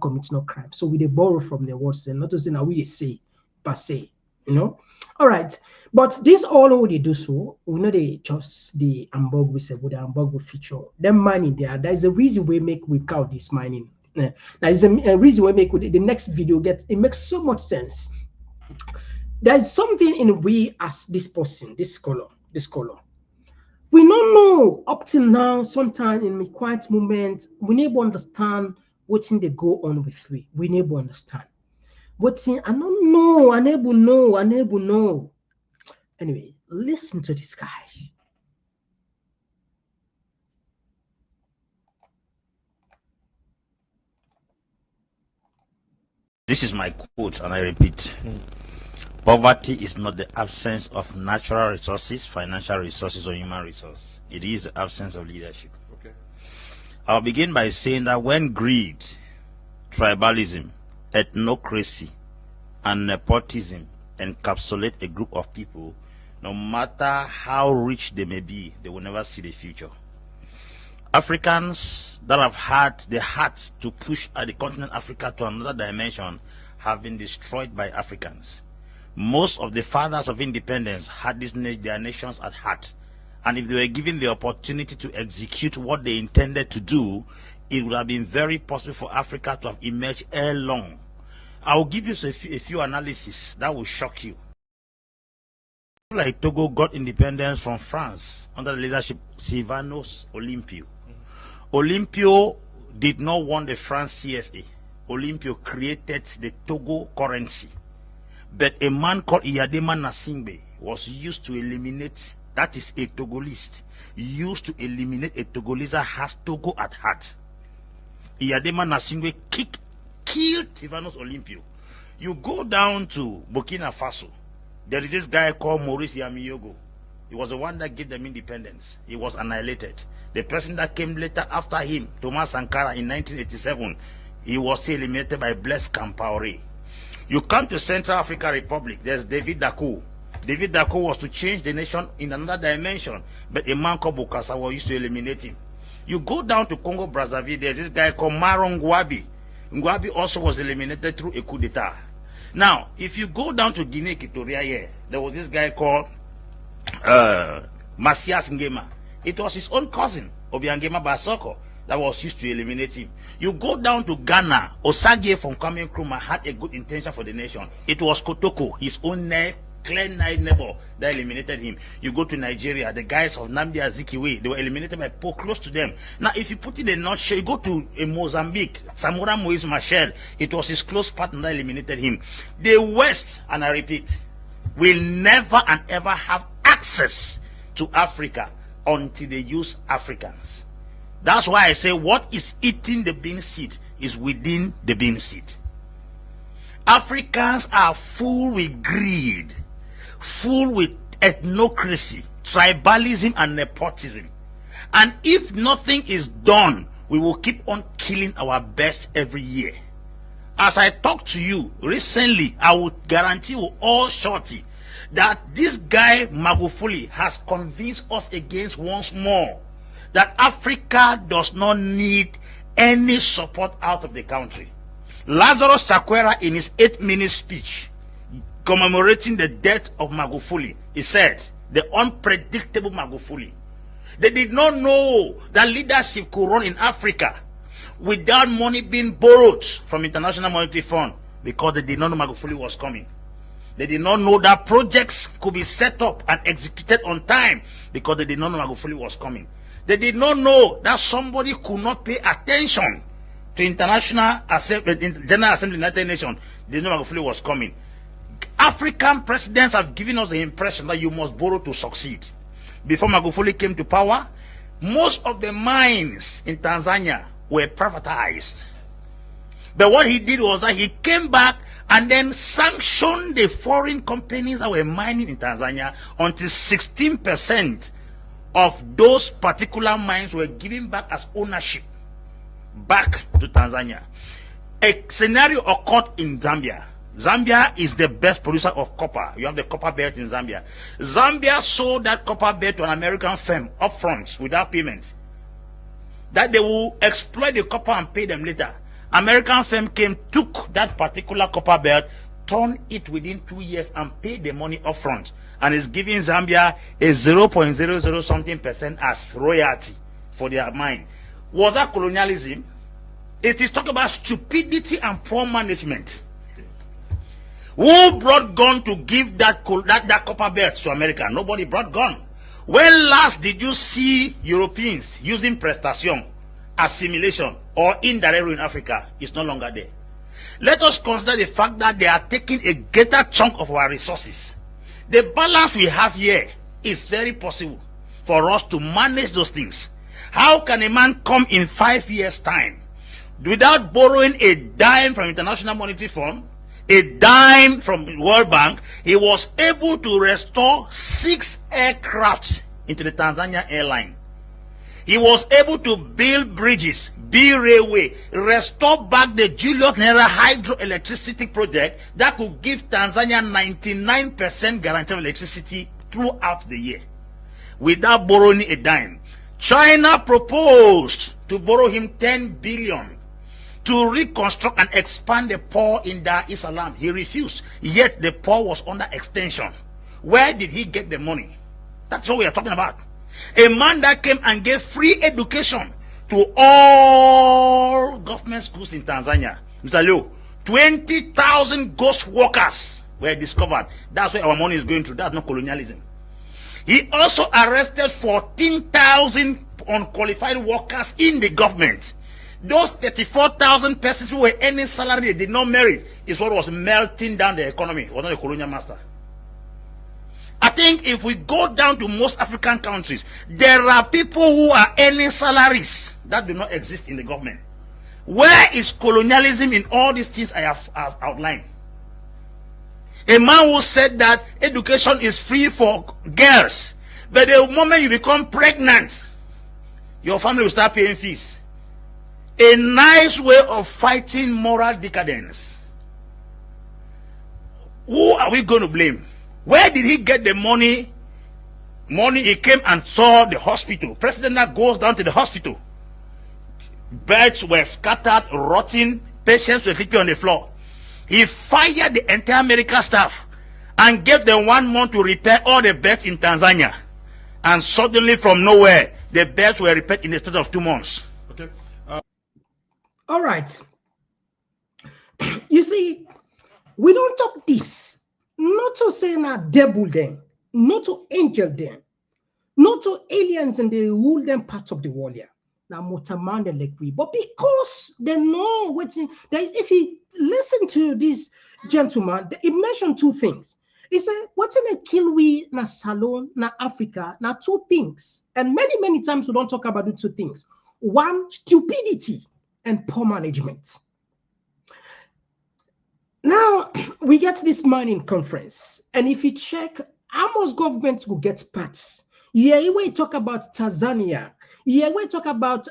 Speaker 3: commit no crime. So we they borrow from their words, and not to say now we say per se, all right. But this all they do, so we know they just the Hamburg we say with the Hamburg feature them mining there. There is a reason we make we count this mining. There is a reason we make the next video it makes so much sense. There is something in we as this person, this scholar. We don't know up till now. Sometimes in the quiet moment, we never understand what thing they go on with we. We never understand. What thing I don't know, I never know. Anyway, listen to this guy.
Speaker 14: This is my quote, and I repeat. Poverty is not the absence of natural resources, financial resources, or human resources. It is the absence of leadership. Okay. I'll begin by saying that when greed, tribalism, ethnocracy, and nepotism encapsulate a group of people, no matter how rich they may be, they will never see the future. Africans that have had the heart to push the continent Africa to another dimension have been destroyed by Africans. Most of the fathers of independence had their nations at heart, and if they were given the opportunity to execute what they intended to do, it would have been very possible for Africa to have emerged ere long. I will give you a few analyses that will shock you. Like Togo got independence from France under the leadership of Sylvanus Olympio. Olympio did not want the France CFA. Olympio created the Togo currency. But a man called Iyadema Nasingbe was used to eliminate, that is a Togolese, used to eliminate a Togolese that has Togo at heart. Iyadema Nasingbe killed Sylvanus Olympio. You go down to Burkina Faso, there is this guy called Maurice Yamiyogo. He was the one that gave them independence. He was annihilated. The person that came later after him, Thomas Sankara, in 1987, he was eliminated by Blaise Compaoré. You come to Central African Republic, there's David Dacko. David Dacko was to change the nation in another dimension, but a man called Bokasawa used to eliminate him. You go down to Congo Brazzaville, there's this guy called Maron Ngwabi. Ngwabi also was eliminated through a coup d'etat. Now, if you go down to Guinea Equatorial here, there was this guy called Masias Ngema. It was his own cousin, Obiangema Basoko, that was used to eliminate him. You go down to Ghana, Osagie from Kwame Nkrumah had a good intention for the nation. It was Kotoko, his own clear-eyed neighbor, that eliminated him. You go to Nigeria, the guys of Nnamdi Azikiwe, they were eliminated by Pope close to them. Now, if you put it in a nutshell, you go to Mozambique, Samura Moise Machel, it was his close partner that eliminated him. The West, and I repeat, will never and ever have access to Africa until they use Africans. That's why I say what is eating the bean seed is within the bean seed. Africans are full with greed, full with ethnocracy, tribalism, and nepotism. And if nothing is done, we will keep on killing our best every year. As I talk to you recently, I will guarantee you all shorty that this guy Magufuli has convinced us against once more that Africa does not need any support out of the country. Lazarus Chakwera, in his 8-minute speech commemorating the death of Magufuli, he said, the unpredictable Magufuli. They did not know that leadership could run in Africa. without money being borrowed from International Monetary Fund, because they did not know Magufuli was coming. They did not know that projects could be set up and executed on time, because they did not know Magufuli was coming. They did not know that somebody could not pay attention to General Assembly of the United Nations. They did not know Magufuli was coming. African presidents have given us the impression that you must borrow to succeed. Before Magufuli came to power, most of the mines in Tanzania were privatized. But what he did was that he came back and then sanctioned the foreign companies that were mining in Tanzania until 16% of those particular mines were given back as ownership back to Tanzania. A scenario occurred in Zambia. Zambia is the best producer of copper. You have the copper belt in Zambia. Zambia sold that copper belt to an American firm upfront without payment, that they will exploit the copper and pay them later. American firm came, took that particular copper belt, turned it within 2 years and paid the money upfront, and is giving Zambia a 0.00 something% as royalty for their mine. Was that colonialism? It is talking about stupidity and poor management. Who brought gun to give that copper belt to America? Nobody brought gun. When last did you see Europeans using prestation, assimilation, or indirect rule in Africa? It's no longer there. Let us consider the fact that they are taking a greater chunk of our resources. The balance we have here is very possible for us to manage those things. How can a man come in 5 years' time without borrowing a dime from International Monetary Fund, a dime from World Bank? He was able to restore 6 aircrafts into the Tanzania airline. He was able to build bridges, build railway, restore back the Julius Nyerere hydroelectricity project that could give Tanzania 99% guarantee of electricity throughout the year without borrowing a dime. China proposed to borrow him 10 billion to reconstruct and expand the port in Dar es Salaam. He refused, yet the port was under extension. Where did he get the money? That's what we are talking about. A man that came and gave free education to all government schools in Tanzania. Mr. Leo, 20,000 ghost workers were discovered. That's where our money is going to. That's not colonialism. He also arrested 14,000 unqualified workers in the government. Those 34,000 persons who were earning salary they did not merit is what was melting down the economy. It was not a colonial master. I think if we go down to most African countries, there are people who are earning salaries that do not exist in the government. Where is colonialism in all these things I have outlined? A man who said that education is free for girls, but the moment you become pregnant, your family will start paying fees. A nice way of fighting moral decadence. Who are we going to blame? Where did he get the money? He came and saw the hospital. President that goes down to the hospital. Beds were scattered, rotting. Patients were sleeping on the floor. He fired the entire medical staff and gave them 1 month to repair all the beds in Tanzania. And suddenly from nowhere, the beds were repaired in the space of 2 months.
Speaker 3: Okay. All right. You see, we don't talk this. Not to say not devil them, not to angel them, not to aliens and they rule them part of the world here. Now motamanda like we, but because they know what's in there is. If you listen to this gentleman, he mentioned 2 things. He said, what's in a kill we na Salon, na Africa, na 2 things. And many times we don't talk about the 2 things. 1, stupidity and poor management. Now we get this mining conference, and if you check, almost governments will get parts. Yeah, we talk about Tanzania. Yeah, we talk about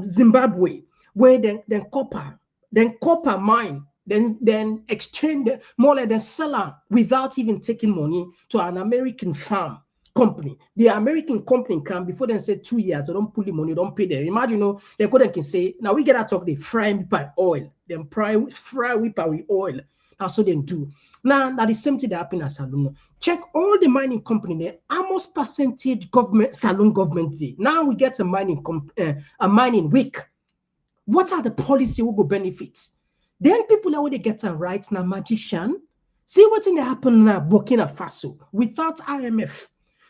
Speaker 3: Zimbabwe, where then copper mine, then exchange more like than seller without even taking money to an American farm company. The American company can before they say 2 years, they don't pull the money, don't pay them. Imagine, they couldn't can say now we get out of the fry by oil, then fry with oil. That's what they do. Now that the same thing that happened at Salon. Check all the mining company there, almost percentage government Salon government day. Now we get a mining week What are the policy we go benefit? Then people are when they get them right now, magician. See what's in the happen now, Burkina Faso. Without IMF,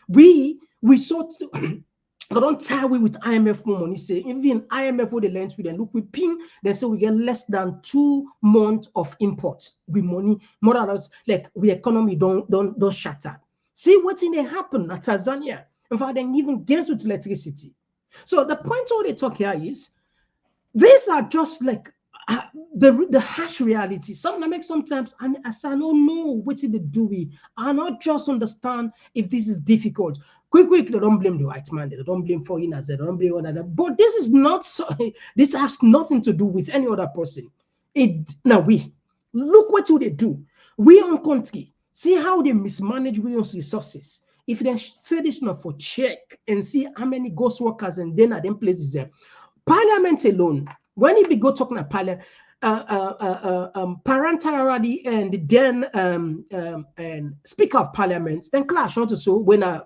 Speaker 3: we sort I don't tie we with IMF money. Say even IMF what they lend with them. Look, we ping. They say we get less than 2 months of import with money. More or less, like we economy don't shatter. See what's in the happen at Tanzania. In fact, they even gains with electricity. So the point all they talk here is these are just like the harsh reality. Sometimes and as I don't know what they do we. I not just understand if this is difficult. Quick, they don't blame the white man, they don't blame foreigners, they don't blame other. But this is not so this has nothing to do with any other person. Now we look what they do. We on country, see how they mismanage Williams resources. If they say this not for check and see how many ghost workers and then at them places there. Parliament alone, when he be go talking about parliament, parental and then and Speaker of Parliament, then clash not so when Abbas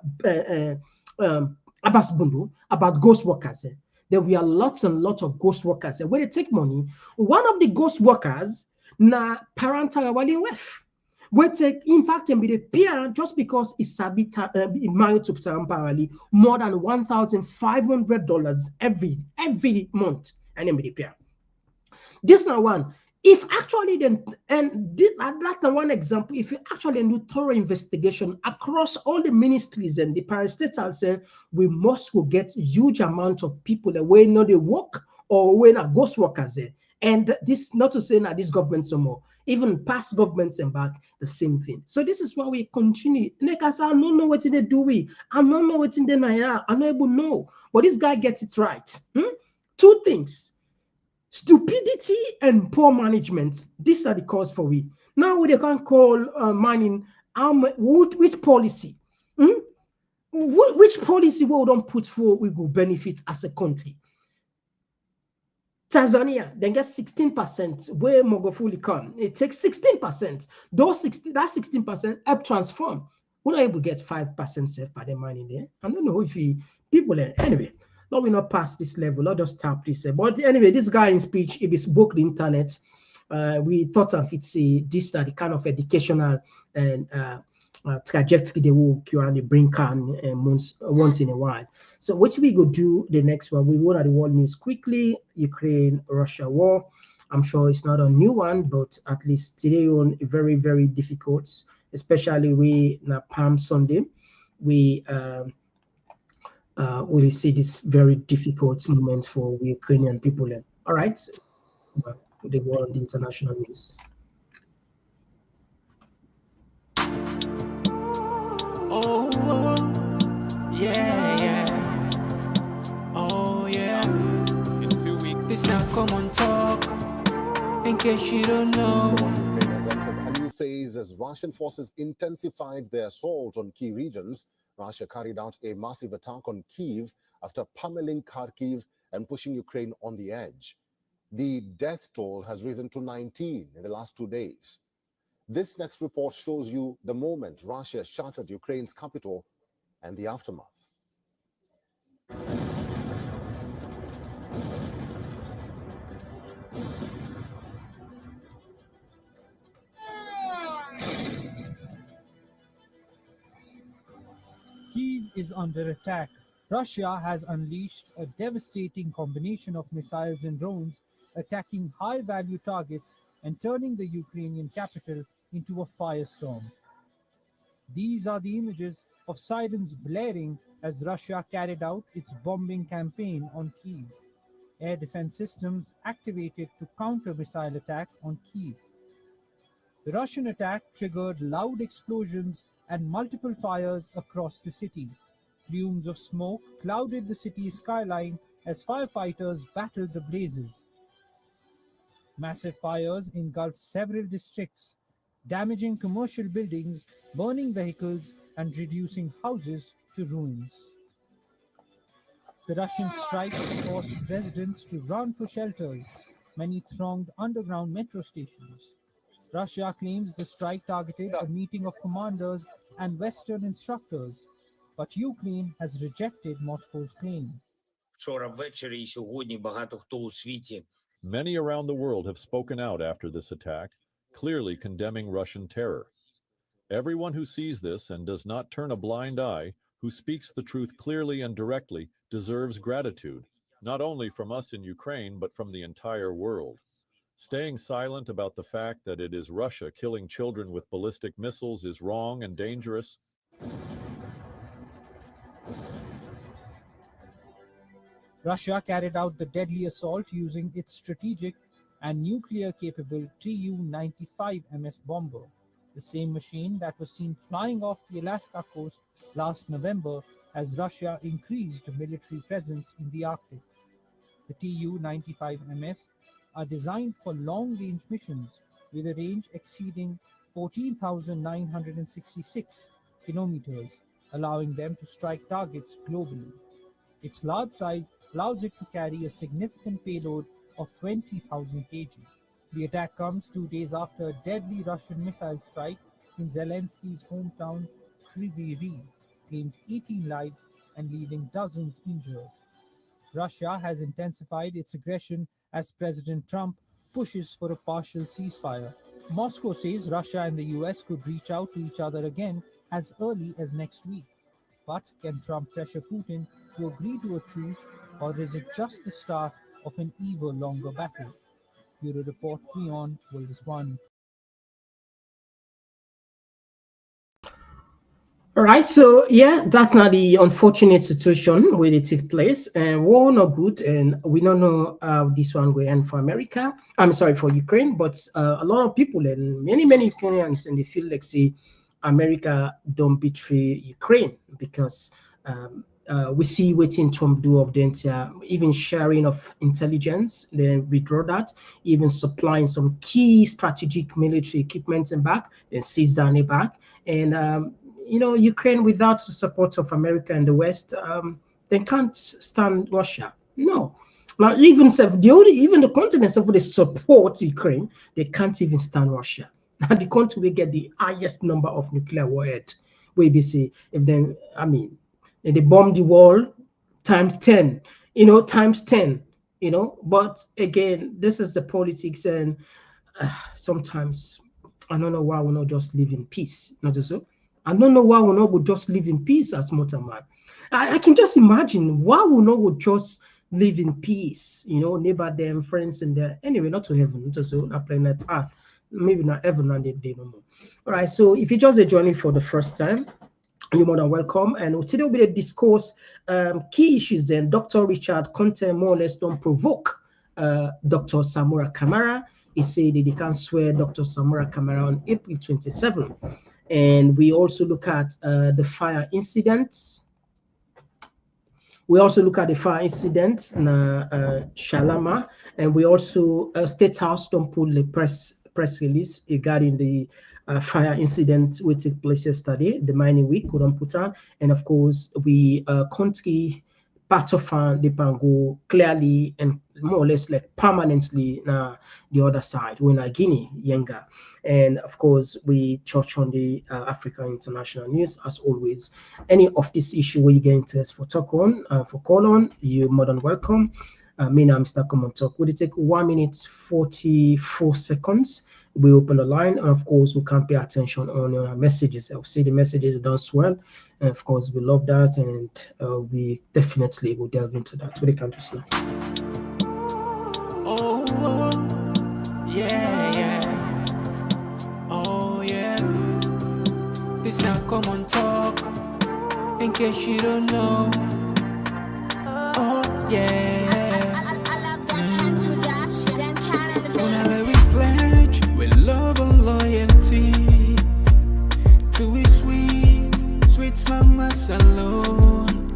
Speaker 3: Bundu about ghost workers. There were lots and lots of ghost workers. When they take money, one of the ghost workers na parental with. We take, in fact, and be the parent just because it's married to Parali more than $1,500 every month, and then be the parent. This now one. If actually then, and that's one example, if you actually do thorough investigation across all the ministries and the parastatals, we must will get huge amount of people that way not they work or when are ghost workers there. And this not to say that this government some more, even past governments and back the same thing. So this is why we continue. Like I said, I don't know what they do. I don't know what in the Naya. I'm not able to know, but this guy gets it right. Two things. Stupidity and poor management. These are the cause for we. Now we can call mining which policy? Which policy we don't put forward we will benefit as a country? Tanzania, then get 16% where Mogofuli come. It takes 16%. That 16% help transform. We're not able to get 5% safe by the money there. I don't know if people anyway. Let we not pass this level. Let us tap this. But anyway, this guy in speech, if he spoke the internet, we thought of it's this are the kind of educational and trajectory they will currently bring can once in a while. So what we go do the next one? We go at the world news quickly. Ukraine-Russia war. I'm sure it's not a new one, but at least today on very, very difficult, especially we na Palm Sunday. We will see this very difficult moment for Ukrainian people. All right, the world international news.
Speaker 1: Oh, yeah. Oh, yeah.
Speaker 15: In a few weeks,
Speaker 1: This now Komon-Tok. In case you don't know.
Speaker 16: Ukraine has entered a new phase as Russian forces intensified their assault on key regions. Russia carried out a massive attack on Kyiv after pummeling Kharkiv and pushing Ukraine on the edge. The death toll has risen to 19 in the last 2 days. This next report shows you the moment Russia shattered Ukraine's capital and the aftermath.
Speaker 17: Kyiv is under attack. Russia has unleashed a devastating combination of missiles and drones, attacking high-value targets and turning the Ukrainian capital into a firestorm. These are the images of sirens blaring as Russia carried out its bombing campaign on Kyiv. Air defense systems activated to counter missile attack on Kyiv. The Russian attack triggered loud explosions and multiple fires across the city. Plumes of smoke clouded the city's skyline as firefighters battled the blazes. Massive fires engulfed several districts, damaging commercial buildings, burning vehicles, and reducing houses to ruins. The Russian strikes forced residents to run for shelters. Many thronged underground metro stations. Russia claims the strike targeted a meeting of commanders and Western instructors, but Ukraine has rejected Moscow's claim.
Speaker 18: Вчора ввечері і сьогодні багато хто у світі
Speaker 15: Many around the world have spoken out after this attack, clearly condemning Russian terror. Everyone who sees this and does not turn a blind eye, who speaks the truth clearly and directly, deserves gratitude, not only from us in Ukraine, but from the entire world. Staying silent about the fact that it is Russia killing children with ballistic missiles is wrong and dangerous.
Speaker 17: Russia carried out the deadly assault using its strategic and nuclear-capable Tu-95 MS bomber, the same machine that was seen flying off the Alaska coast last November as Russia increased military presence in the Arctic. The Tu-95 MS are designed for long-range missions with a range exceeding 14,966 kilometers, allowing them to strike targets globally. Its large size allows it to carry a significant payload of 20,000 kg. The attack comes 2 days after a deadly Russian missile strike in Zelensky's hometown Kryvyi Rih claimed 18 lives and leaving dozens injured. Russia has intensified its aggression as President Trump pushes for a partial ceasefire. Moscow says Russia and the US could reach out to each other again as early as next week. But can Trump pressure Putin to agree to a truce, or is it just the start of an even longer battle? Bureau Report, Leon, World 1.
Speaker 3: All right, so yeah, that's not the unfortunate situation where it took place. War not good, and we don't know how this one will end for America. I'm sorry, for Ukraine, but a lot of people and many Ukrainians, and they feel like say America don't betray Ukraine because we see what Trump do of the entire, even sharing of intelligence, then withdraw that, even supplying some key strategic military equipment and back, then seize down it back, and you know, Ukraine without the support of America and the West, they can't stand Russia. No. Now, even the continents of the support Ukraine, they can't even stand Russia. Now, the country will get the highest number of nuclear warhead. Where they say, if then, I mean, if they bomb the wall times 10, times 10, But again, this is the politics, and sometimes I don't know why we not just live in peace. Not so. I don't know why we not would just live in peace as Motaman. I can just imagine why we not would just live in peace, neighbor them, friends, and there. Anyway, not to heaven, not so not planet Earth, maybe not heaven and they no more. All right, so if you just joining for the first time, you're more than welcome. And today will be the discourse key issues. Then Dr. Richard Konteh more or less don't provoke Dr. Samura Kamara. He said that they can swear Dr. Samura Kamara on April 27th. And we also look at the fire incidents. We also look at the fire incidents in Shalama, and we also State House don't put the press release regarding the fire incident which took place yesterday, the mining week, we don't put on, and of course we country part of the Pango clearly and more or less like permanently the other side, we're in Guinea, Yenga. And of course, we touch on the African international news as always. Any of this issue where you get interest for talk on, for call on, you're more than welcome. My name is Mr. Komon-Tok. Will it take 1 minute 44 seconds? We open the line, and of course, we can pay attention on messages. I'll see the messages done well, and of course, we love that, and we definitely will delve into that. Will it come to now?
Speaker 1: Oh, yeah. Oh, yeah. This now Komon-Tok, in case you don't know. Oh, yeah. Whenever we pledge with love and loyalty to his sweet mamas alone.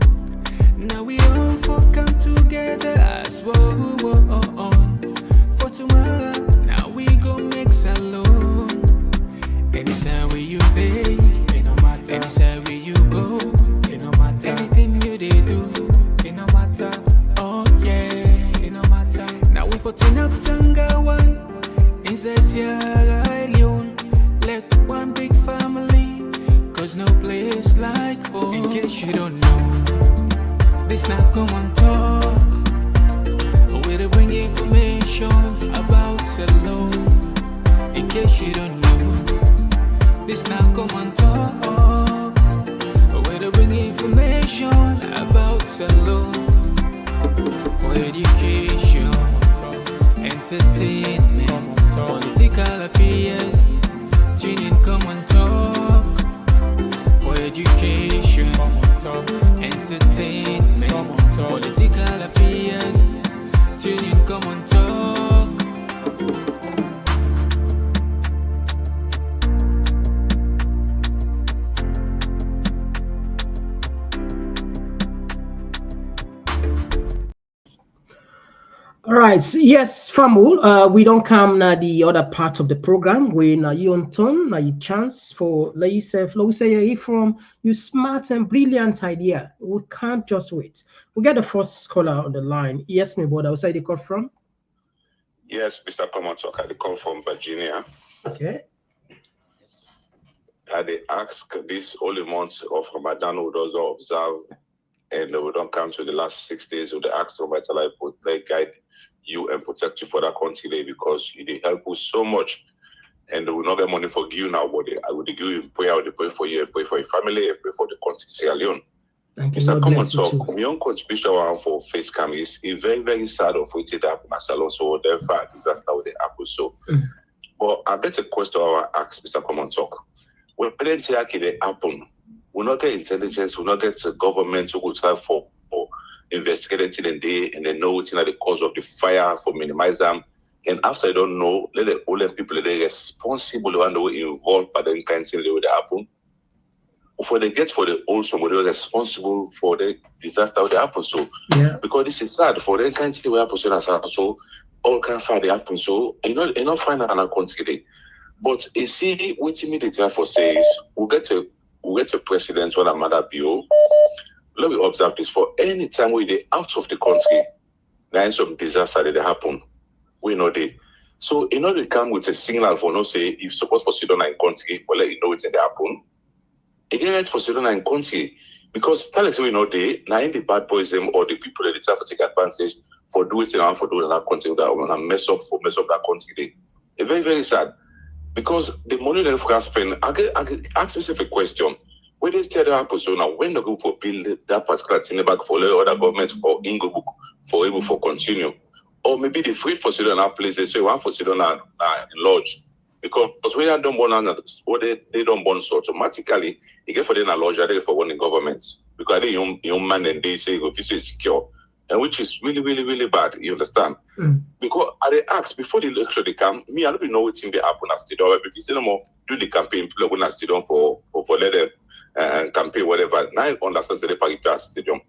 Speaker 1: Now we all come together as one. For tomorrow, now we go make alone. Anytime where you day, anytime where you go, anything you they do, it no matter. Oh yeah, it no matter. Now we for turn up Tanga one, inside Sierra Leone. Let one big family, cause no place like home. In case you don't know, this now Komon-Tok, with they bring information about Salon. In case you don't know, this now Komon-Tok. Where they bring information about Salon for education, entertainment, political affairs. Tune in Komon-Tok for education, entertainment, political affairs. Tune in Komon-Tok.
Speaker 3: All right, so yes, Famul, we don't come now the other part of the program where now you on turn, now you chance for let you say from you smart and brilliant idea. We can't just wait. We get the first caller on the line. Yes, my brother, where they call from?
Speaker 18: Yes, Mr. Komon-Tok, I call from Virginia.
Speaker 3: Okay.
Speaker 18: I ask this holy month of Ramadan we also observe and we don't come to the last 6 days of the ask of Allah to guide you and protect you for that country because you help us so much and we will not get money for you now, but I would give you prayer, I would pray for you and pray for your family and pray for the country Sierra Leone. Mr. Komon-Tok, my own contribution for face cam is very, very sad of what it happened as well. So therefore disaster with the apple. So but I bet a question I will ask Mr. Komon-Tok. When plenty actually happen, we not get intelligence, we not get government to go try for investigating and they know what's the cause of the fire for minimize them. And after I don't know, let the older people they responsible when they involved by the kind of thing that would happen. For they get for the old somebody was responsible for the disaster that happened. So because this is sad for the kind of thing that happen so all kind of fire they happen. So you know find out an country. But you see what immediately for says we'll get a president when a mother bill. Let me observe this for any time we they out of the country, there is some disaster that happen. We know they. So in order to come with a signal for no say if support for Sudan and country for let you know it's in the happen. Again, right for Sudan and country because tell us we know they now in the bad boys them or the people that they have to take advantage for doing it and for doing that country that want to mess up that country. They. It's very, very sad. Because the money that we can spend, I ask myself a question. When they tell the person now, when they go for build that particular thing back for the other government or Ingo book for able for continue, or maybe they free for Sudan our place, they say one for Sudan in lodge. Because when they don't born or they don't born so automatically, they get for them a lodge, they get for one in government. Because they young man and they say this is secure. And which is really, really, really bad, you understand? Because I asked before the election they come, me, I don't even know what thing they happen at stadium. If you see no more do the campaign, people are going to stadium for let them campaign, whatever. Now I understand the Paris stadium.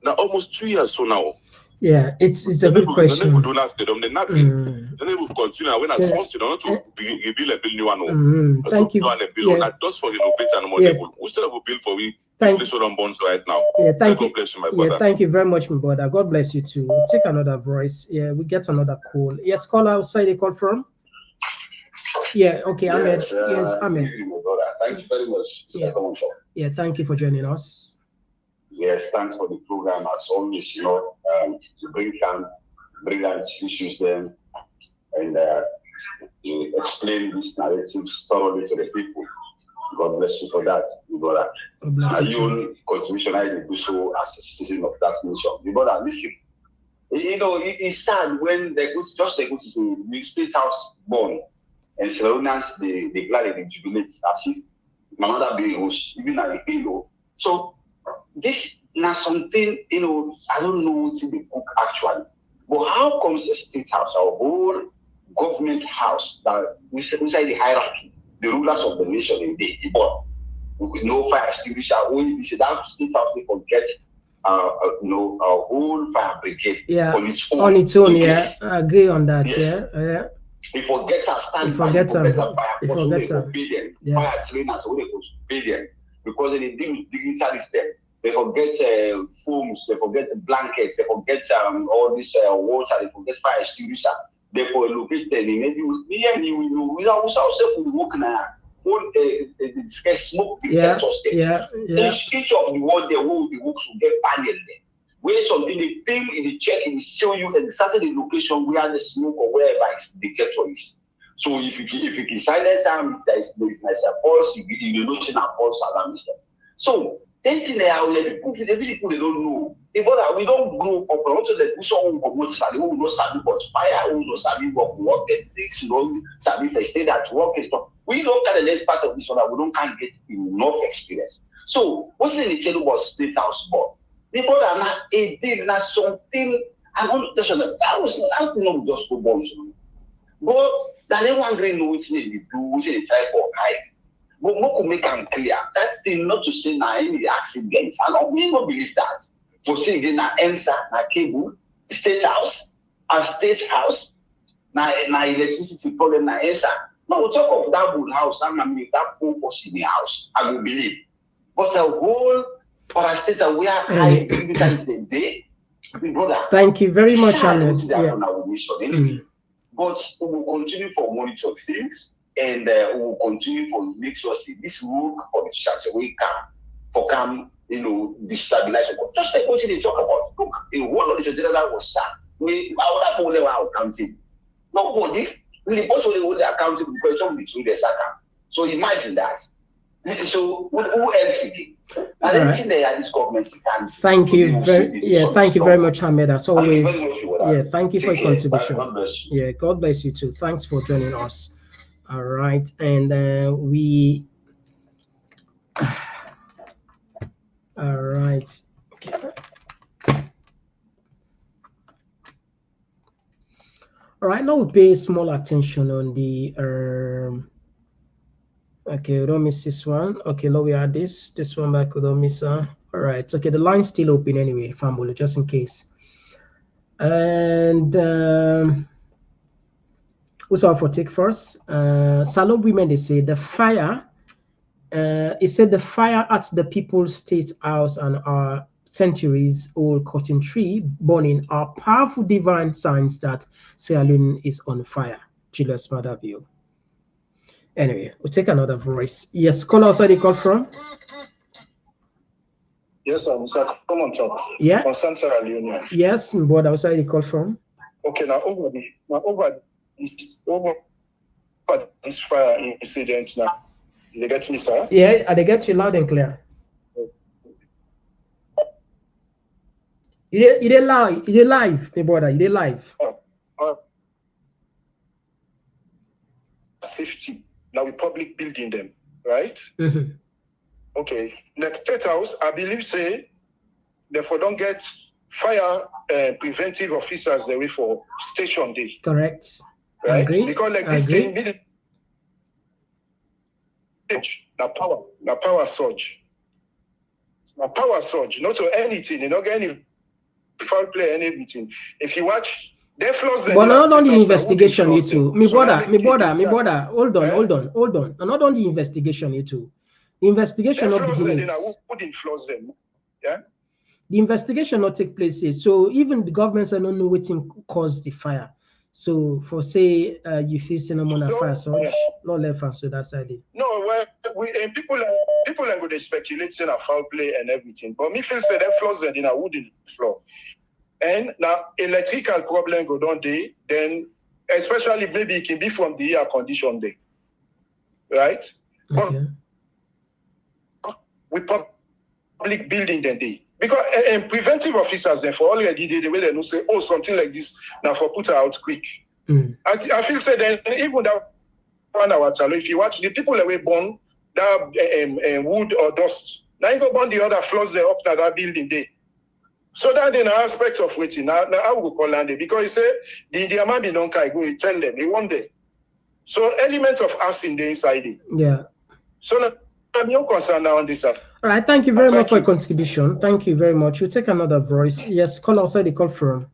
Speaker 18: Now almost 2 years so now.
Speaker 3: Yeah, it's a good question.
Speaker 18: They do not stadium, they nothing. Then they will continue when I supposed to not to build a new one.
Speaker 3: Thank you.
Speaker 18: Not just for innovate and more. We still have a bill for we. Thank you. Right now.
Speaker 3: Yeah, thank you.
Speaker 18: Bless you, my brother.
Speaker 3: Thank you very much, my brother. God bless you too. We'll take another voice. Yeah, we get another call. Yes, caller outside the call from. Yeah, okay, yes, Ahmed. Yes, Ahmed.
Speaker 19: Thank you very much.
Speaker 3: Yeah, thank you for joining us.
Speaker 19: Yes, thanks for the program as always. You know, you bring brilliant issues then, and you explain these narratives thoroughly to the people. God bless you for that, brother. Your contribution, I do so as a citizen of that nation. Brother, listen. You know, it's sad when they go to the State House born and Sierra they gladly jubilate as if my mother was even a hero. So this now something, you know, I don't know what's in the book actually. But how comes the State House, our whole government house, that we say the hierarchy, the rulers of the nation in the born, with no fire extinguisher, only that State House they forget a whole fire brigade on its own.
Speaker 3: On its own, yeah. I agree on that, yeah.
Speaker 19: He forgets our stand. He forgets them. Fire trainers, so they could pay them because they deal with dignitaries there. They forget foams, they forget blankets, they forget all this water, they forget fire extinguisher. Therefore, locate them. Maybe me and you, we also work now. Smoke detectors there. Each of the world there will be works will get panel there. where something they film in the check and show you exactly the location where the smoke or wherever the detector is. So if you can silence them, there is no false, you know a false alarm. So then thing they are people they don't know. We don't grow up also the person who will not sabi but fire, who will not sabi work ethics, you know, sabi first aid at work and stuff. We don't kind of less part of this one that we don't can't get enough experience. So what's in the table about state house board? The board are not a deal, not something. I want to tell you that was not just go bombs. But that they want to know which they do, which they try for high. But more make them clear. That thing not to say now any accidents. I don't believe that. For saying again, na answer, na cable, state house, na electricity problem, na answer. No, we talk of that wood house, and I mean that poor person in the house, I will believe. But the whole state where high is the day, brother.
Speaker 3: Thank you very much, Ahmed.
Speaker 19: Yeah. But we will continue to monitor things, and we will continue to make sure this rogue politicians we come, you know, destabilize. Just like what they talk about. Look, a whole of the general was sacked. We our people were accounting. Nobody really also they were accounting because somebody threw their sack. So imagine that. So who else again? And anything they are this government can.
Speaker 3: Thank you very much, Ahmed. As always, thank you for your contribution. God bless you too. Thanks for joining us. All right, and we. All right. All right, now we pay small attention on the okay, we don't miss this one. Okay, now we add this one back, we don't miss all right, okay, the line's still open anyway, family, just in case. And what's our for take first? Salon women, they say the fire it said the fire at the People's State House and our centuries-old cotton tree burning are powerful divine signs that Sierra Leone is on fire. Julius Madavio. Anyway, we'll take another voice. Yes, caller outside the call from?
Speaker 20: Yes, I'm Mr. Komon-Tok.
Speaker 3: Yeah.
Speaker 20: Concern Sierra Leone.
Speaker 3: Yes, but outside the call from?
Speaker 20: Okay, now over this fire incident now. They get me, sir?
Speaker 3: Yeah, they get you loud and clear. You live, my brother. You live.
Speaker 20: Safety. Now we public building them, right?
Speaker 3: Mm-hmm.
Speaker 20: Okay. Next State House, I believe say, therefore don't get fire preventive officers there for station day.
Speaker 3: Correct.
Speaker 20: Right?
Speaker 3: Agree.
Speaker 20: Because like this thing, the power surge. The power surge, not to anything, you don't get any foul play, anything. If you watch, they floss them.
Speaker 3: But not on the investigation, you too. Me brother, hold on. Not on the investigation, you too. The investigation not begin.
Speaker 20: Wouldn't floss them. Yeah.
Speaker 3: The investigation not take place yet. So even the governments don't know what caused the fire. So for say you feel cinnamon and fire surge, not left and so that's idea.
Speaker 20: No, well, people are going to speculate saying a foul play and everything. But me feel say that floors in a wooden floor. And now electrical problem go down there, then especially maybe it can be from the air condition day. Right?
Speaker 3: Okay.
Speaker 20: But we public building then day. Because preventive officers, then for already the way they know say, oh, something like this, now for put out quick. I feel say then even that 1 hour, if you watch the people that were born, that wood or dust, now you go burn the other floors there up to that building there. So that in an aspect of waiting, now I will call Landy because he said the amount be don't go, tell them, he want them. So elements of us in the inside it.
Speaker 3: Yeah.
Speaker 20: So now I'm no concern now on this.
Speaker 3: All right, thank you very much for your contribution. Thank you very much. We'll take another voice. Yes, call outside the call from.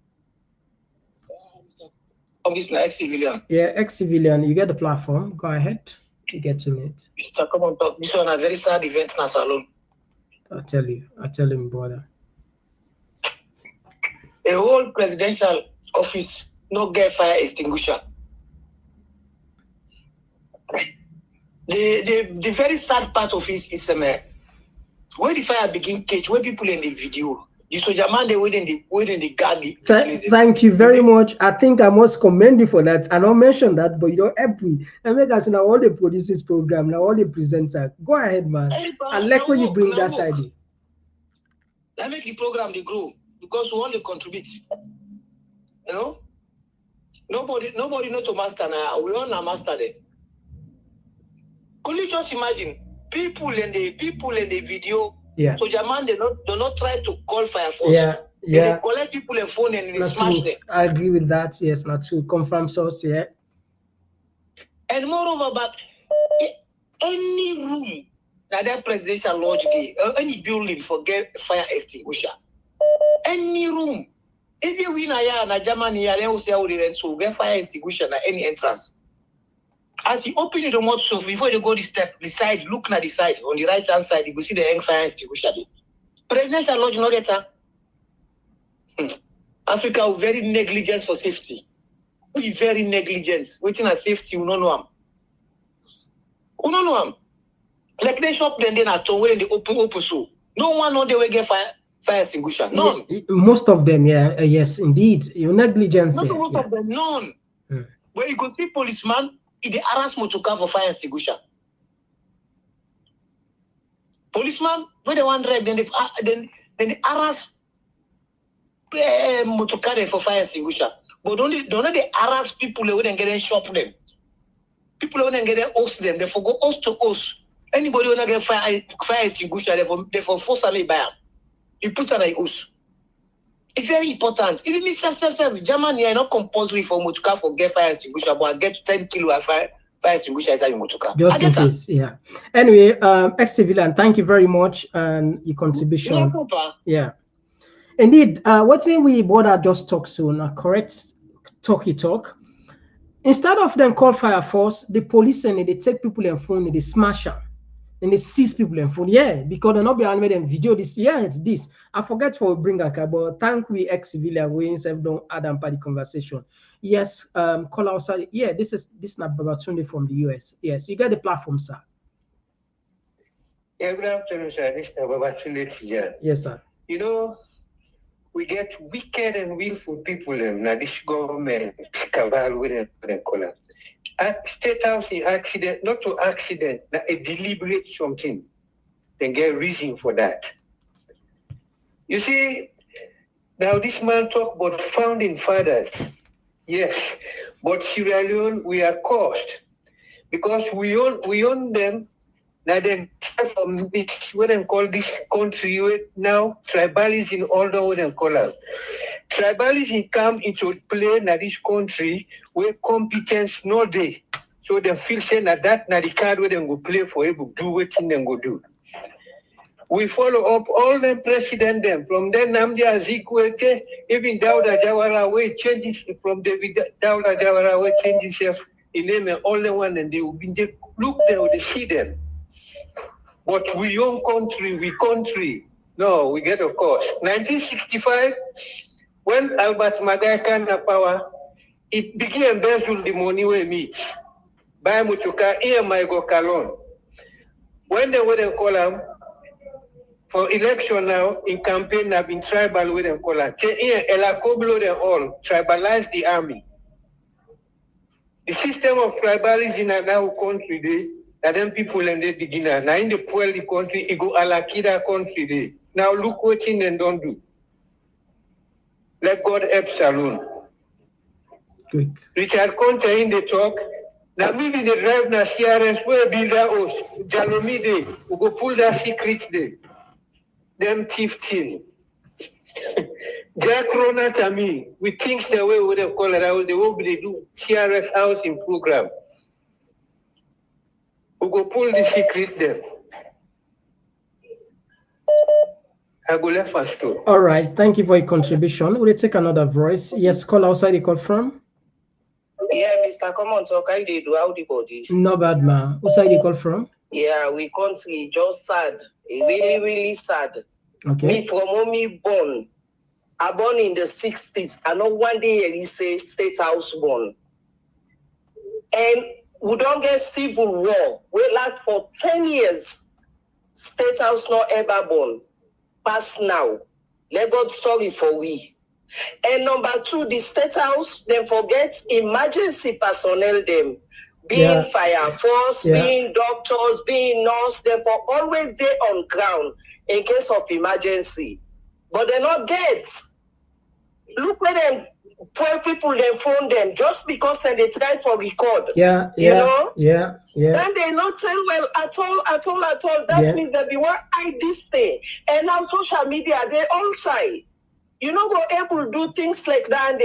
Speaker 21: Obviously, ex-civilian.
Speaker 3: Yeah, ex-civilian. You get the platform. Go ahead. You get to it.
Speaker 21: Come on, talk. This one a very sad event in a salon.
Speaker 3: I tell him, brother.
Speaker 21: A whole presidential office no get fire extinguisher. The very sad part of it is where the fire begin catch, where people in the video, You soldier man, they waiting the guard.
Speaker 3: Thank you very much. I think I must commend you for that. I don't mention that, but you don't help me. And make us now all the producers program, now all the presenters. Go ahead, man. I like when you bring that side.
Speaker 21: That make the program they grow because we want to contribute. You know, nobody know to master now. We all now master them. Could you just imagine people in the video?
Speaker 3: Yeah.
Speaker 21: So German do not try to call fire force.
Speaker 3: Yeah.
Speaker 21: They collect people and phone and they smash them.
Speaker 3: I agree with that. Yes, not to confirm source. Yeah.
Speaker 21: And moreover, but any room that presidential lodge any building for get fire extinguisher, any room, if we na Germany, so get fire extinguisher at any entrance. As you open the remote, so before you go the side, look at the side on the right hand side, you go see the fire extinguisher. Presidential lodge no get her. Africa is very negligent for safety. We very negligent. Waiting at safety, we don't know them. We don't know them. Like they shop them then at home when they open so. No one know they will get fire extinguisher. None.
Speaker 3: Most of them, yeah, yes, indeed. Your negligence.
Speaker 21: Not most of them, none. Where you go see policeman, they harass motorcar for fire extinguisher. Policeman, when they want drive, then they harass motorcar for fire extinguisher. But don't they harass people who don't get them shop them. People who don't get them host them. They forgo host to host. Anybody who don't get fire extinguisher, they for force and buy them. You put on a host. It's very important. Even if Germany are not compulsory for motorcar for get fire extinguisher, but I get 10 kilo of fire extinguisher inside your motorcar.
Speaker 3: Just in case, yeah. Anyway, ex-civilian, thank you very much and your contribution. Yeah. Indeed, what's in we border just talk soon, a correct talk. Instead of them call fire force, the police and they take people and phone, they smash them. And they seize people and phone. Yeah, because they're not being made them video this. Yeah, it's this. I forget for bring a car, but thank we ex-civilian we instead don't add and the conversation. Yes, call outside. Yeah, this is not Babatunde from the US. Yes, you get the platform, sir.
Speaker 2: Yeah, good afternoon, sir. This is Babatunde here.
Speaker 3: Yes, sir.
Speaker 2: You know, we get wicked and willful people now this government cabal with them color. State house in accident, not to accident, a deliberate something. Then get reason for that. You see, now this man talk about founding fathers. Yes, but Sierra Leone we are cursed because we own them. Now then, from this, what they call this country now, tribalism in all the what they call it. Tribalism come into play in this country where competence no day. So they feel saying that na the card where they go play for able do what they go do. We follow up all the president them from then Namdi Azikiwe, even Dawda Jawara way changes from David Dawda Jawara way changes in name and all the one and they will be they look there they see them. But we own country. No, we get of course. 1965, when Albert Magai came to power, it began embezzle the money we meet. Buy Mutuka, EMI go Kalon. When they wouldn't call them for election now, in campaign, have been tribal with them call them. Elakoblo them all, tribalize the army. The system of tribalism in our country, they then people and they begin now in the poor country, it go alakida country day. Now look what in and don't do. Let God help Saloon.
Speaker 3: Quick.
Speaker 2: Richard Konteh in the talk. Now maybe the drive na CRS where build that house. Jalomi day. We go pull that secret day. Them thief thing. Jack Rona to me. We think the way we call it out. They won't be do CRS housing program. We go pull the secret there. I go left first too.
Speaker 3: All right, thank you for your contribution. We'll take another voice. Yes, call outside the call from.
Speaker 22: Yeah, Mr. Komon-Tok, how you do? How the body?
Speaker 3: No bad, ma. What's the call from?
Speaker 22: Yeah, we country just sad. Really, really sad.
Speaker 3: Okay.
Speaker 22: Me from mommy born. I born in the 60s. I know one day he say state house born. And we don't get civil war. We last for 10 years. State house not ever born. Pass now. Let God sorry for we. And number two, the State House, then forget emergency personnel them. Being fire force, being doctors, being nurse, therefore always they on ground in case of emergency. But they not get. Look where them poor people then phone them just because they try for record.
Speaker 3: Yeah.
Speaker 22: Then they not tell well at all. That means that we want hide this thing. And now social media, they all say, you know, we're able to do things like that.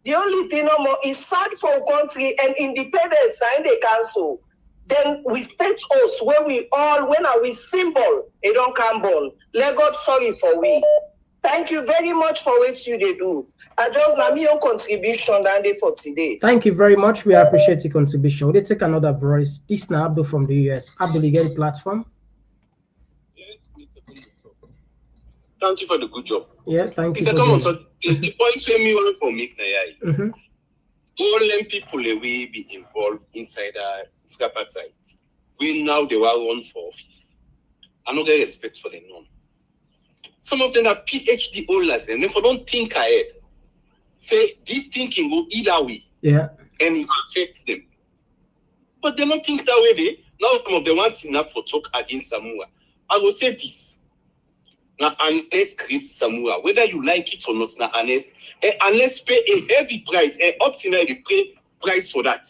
Speaker 22: The only thing no more is sad for a country and independence and they cancel. Then we state us where we all, when are we symbol, they don't come born. Let God sorry for we. Thank you very much for what you they do. I just na me own contribution that day for today.
Speaker 3: Thank you very much. We appreciate your contribution. We'll take another voice. This now Abdul from the US. Abdul, you get the platform.
Speaker 4: Thank you for the good job.
Speaker 3: Yeah, thank you.
Speaker 4: Mr. Komon-Tok, the point where me want for make now all them people will be involved inside the tripartite. We now they were run for office. I no get respect for them none. Some of them are PhD holders and therefore don't think ahead. Say this thinking go either way.
Speaker 3: Yeah.
Speaker 4: And it affects them. But they don't think that way. Now some of them want enough for talk against Samura. I will say this. Now, unless creates Samura, whether you like it or not, now unless pay a heavy price, and optimally pay price for that.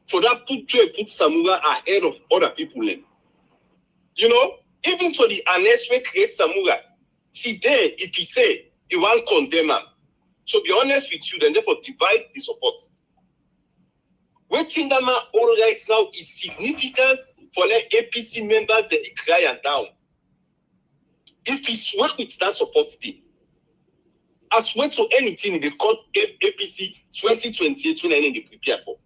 Speaker 4: For that, put Samura ahead of other people. You know, even for the unless we create Samura, see there, if he say he won't condemn him. So be honest with you, then therefore divide the support. Waiting that man all right now is significant for the APC members that they cry and down. If he's work with that support team, as well to anything in the course APC 2028-2029 they prepare for.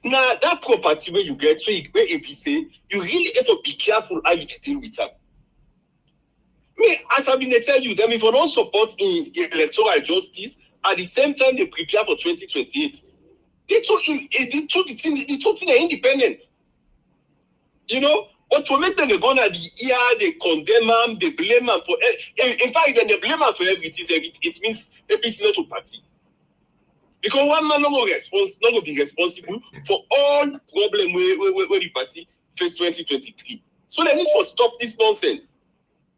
Speaker 4: Now that property where you get where APC, you really have to be careful how you deal with them. Me, as I've been telling you, them if you don't support in electoral justice, at the same time they prepare for 2028. They told the thing are independent. You know. But to make them go to the ear, they condemn them, they blame them for. In fact, when they blame them for everything, it means APC not to party. Because one man not going to be responsible for all problem where the party face 2023. So they need to stop this nonsense.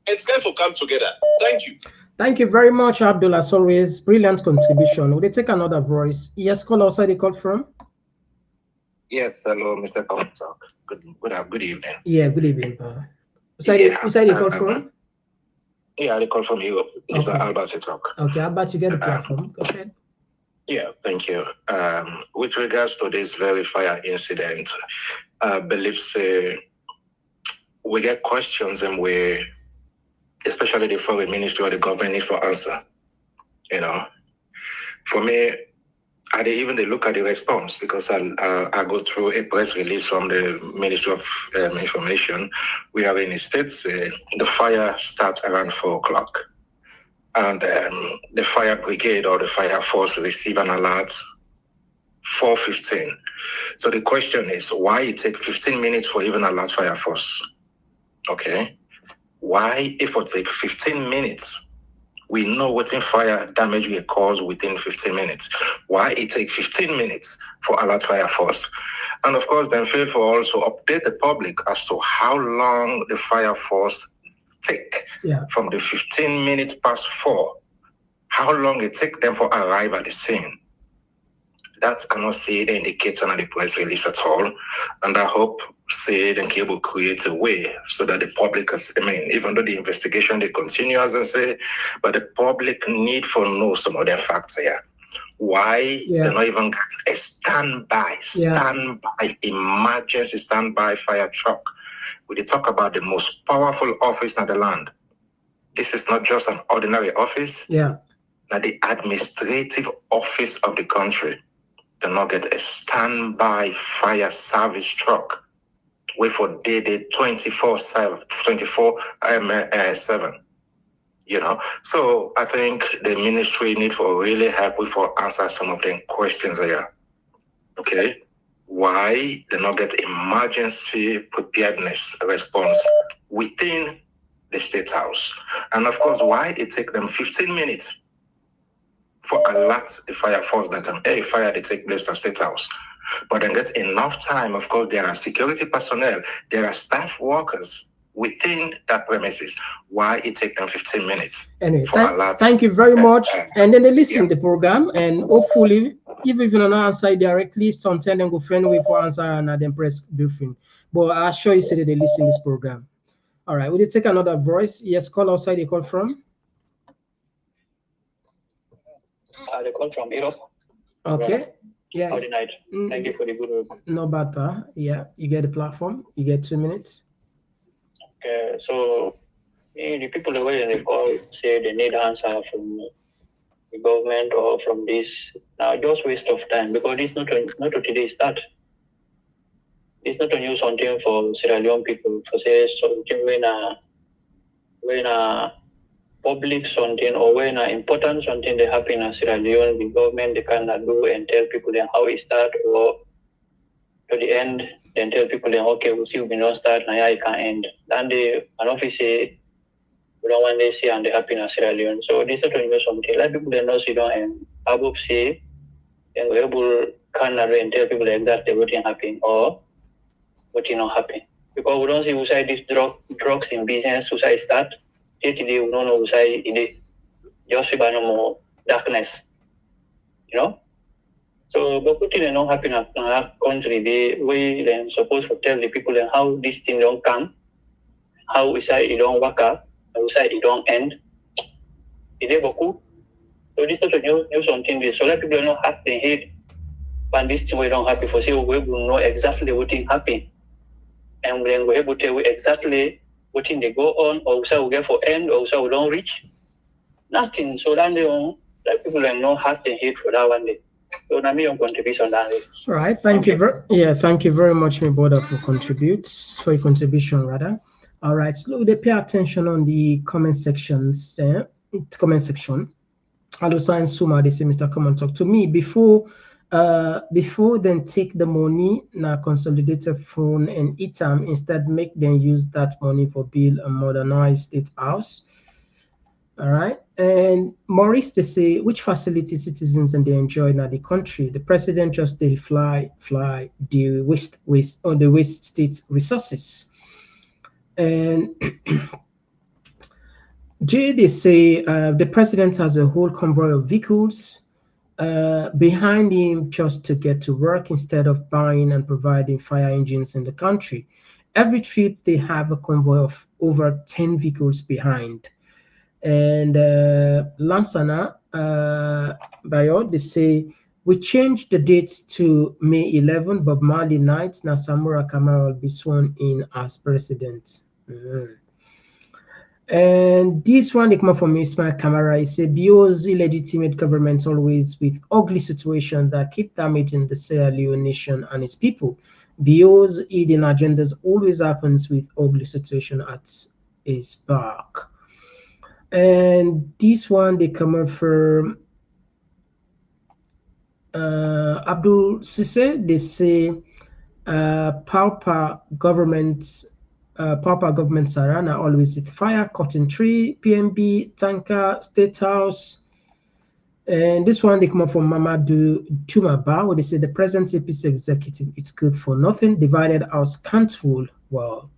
Speaker 4: And it's time for come together. Thank you.
Speaker 3: Thank you very much, Abdul. As always, brilliant contribution. Will they take another voice? Yes, call outside the call from.
Speaker 6: Yes, hello, Mr. Komon-Tok. Good evening.
Speaker 3: Yeah, good evening. Who side you call from?
Speaker 6: Yeah, I call from Europe. Mr. Albert to talk.
Speaker 3: Okay, Albert, you get the platform. Go ahead.
Speaker 6: Yeah, thank you. With regards to this very fire incident, I believe we get questions and we, especially the foreign ministry or the government, need for answer. You know, for me, I didn't even look at the response because I go through a press release from the Ministry of Information. We are in the States. The fire starts around 4 o'clock. And the fire brigade or the fire force receive an alert 4:15. So the question is, why it take 15 minutes for even alert fire force? Okay. Why if it take 15 minutes? We know what in fire damage will cause within 15 minutes. Why it take 15 minutes for alert fire force? And of course, then fail for also update the public as to how long the fire force take from the 15 minutes past 4. How long it take them for arrive at the scene? That cannot say the indicator on the press release at all. And I hope say they can able to create a way so that the public, even though the investigation they continue as I say, but the public need for know some of their facts here. Why they not even got a standby emergency standby fire truck? We talk about the most powerful office in the land. This is not just an ordinary office.
Speaker 3: Yeah.
Speaker 6: Now the administrative office of the country. They not get a standby fire service truck. Wait for day 24/7. You know, so I think the ministry need for really help with for answer some of the questions here. Okay, why they not get emergency preparedness response within the State House. And of course, why it take them 15 minutes for alert the fire force that a fire they take place at State House. But then that's enough time. Of course, there are security personnel, there are staff workers within that premises. Why it take them 15 minutes?
Speaker 3: Anyway, thank you very much. And then they listen to the program, and hopefully, if you don't answer directly, sometimes they go find a way for answer and then press briefing. But I assure you, say that they listen to this program. All right, will you take another voice? Yes, call outside. They call from.
Speaker 5: They call from Europe.
Speaker 3: Okay. Yeah.
Speaker 5: Howdy night. Thank you for the good work.
Speaker 3: No bad, pa. Yeah, you get the platform. You get 2 minutes.
Speaker 5: Okay, so the people the way they call say they need answer from the government or from this. Now just waste of time because it's not a today's start. It's not a new something for Sierra Leone people for say something when a public something or when an important something they happen in Sierra Leone, the government they cannot do and tell people then how it start or to the end, then tell people then okay we'll see we don't start now it can end. Then they an office say we don't want they see and they happen in Sierra Leone. So this is not new something. Like people they know see don't and above say and we able cannot and tell people exactly what is happening or what is not happening. Because we don't see who say this drugs in business, who say start. Today we don't know who say it just about no more darkness. You know? So but what thing not happen in our country, the way they supposed to tell the people then how this thing don't come, how we say it don't work out, how we say it don't end. It never cool. So this is a new something there. So let people don't have the head but this thing we don't happen for say we will know exactly what thing happen. And then we're able to tell you exactly what thing they go on, or so we get for end, or so we don't reach. Nothing. So then they don't, like people don't know have the hate for that one day. So now me on contribution that day.
Speaker 3: All right, thank you very much, my brother, for your contribution rather. All right, so they pay attention on the comment sections. Comment section. Hello, Science Suma. They say, Mr. Komon-Tok. To me, before then take the money na consolidated phone and eat them, instead make them use that money for build a modernized State House. All right. And Maurice, they say, which facilities citizens and they enjoy now the country? The president just they fly the waste state resources. And Jay, they say the president has a whole convoy of vehicles behind him just to get to work instead of buying and providing fire engines in the country. Every trip they have a convoy of over 10 vehicles behind. And Lansana Bayo, they say, we changed the dates to May 11, but Mali night, now Samura Kamara will be sworn in as president. And this one, they come from Ismail Kamara. He said, BO's illegitimate government always with ugly situation that keep damaging the Sierra Leone nation and its people. BO's hidden agendas always happens with ugly situation at its back. And this one, they come from Abdul Sise. They say, Pauper government Sarana always with fire, cotton tree, PMB, tanker, State House. And this one they come up from Mamadou Tumaba, where they say the present APC executive, it's good for nothing, divided house can't rule well.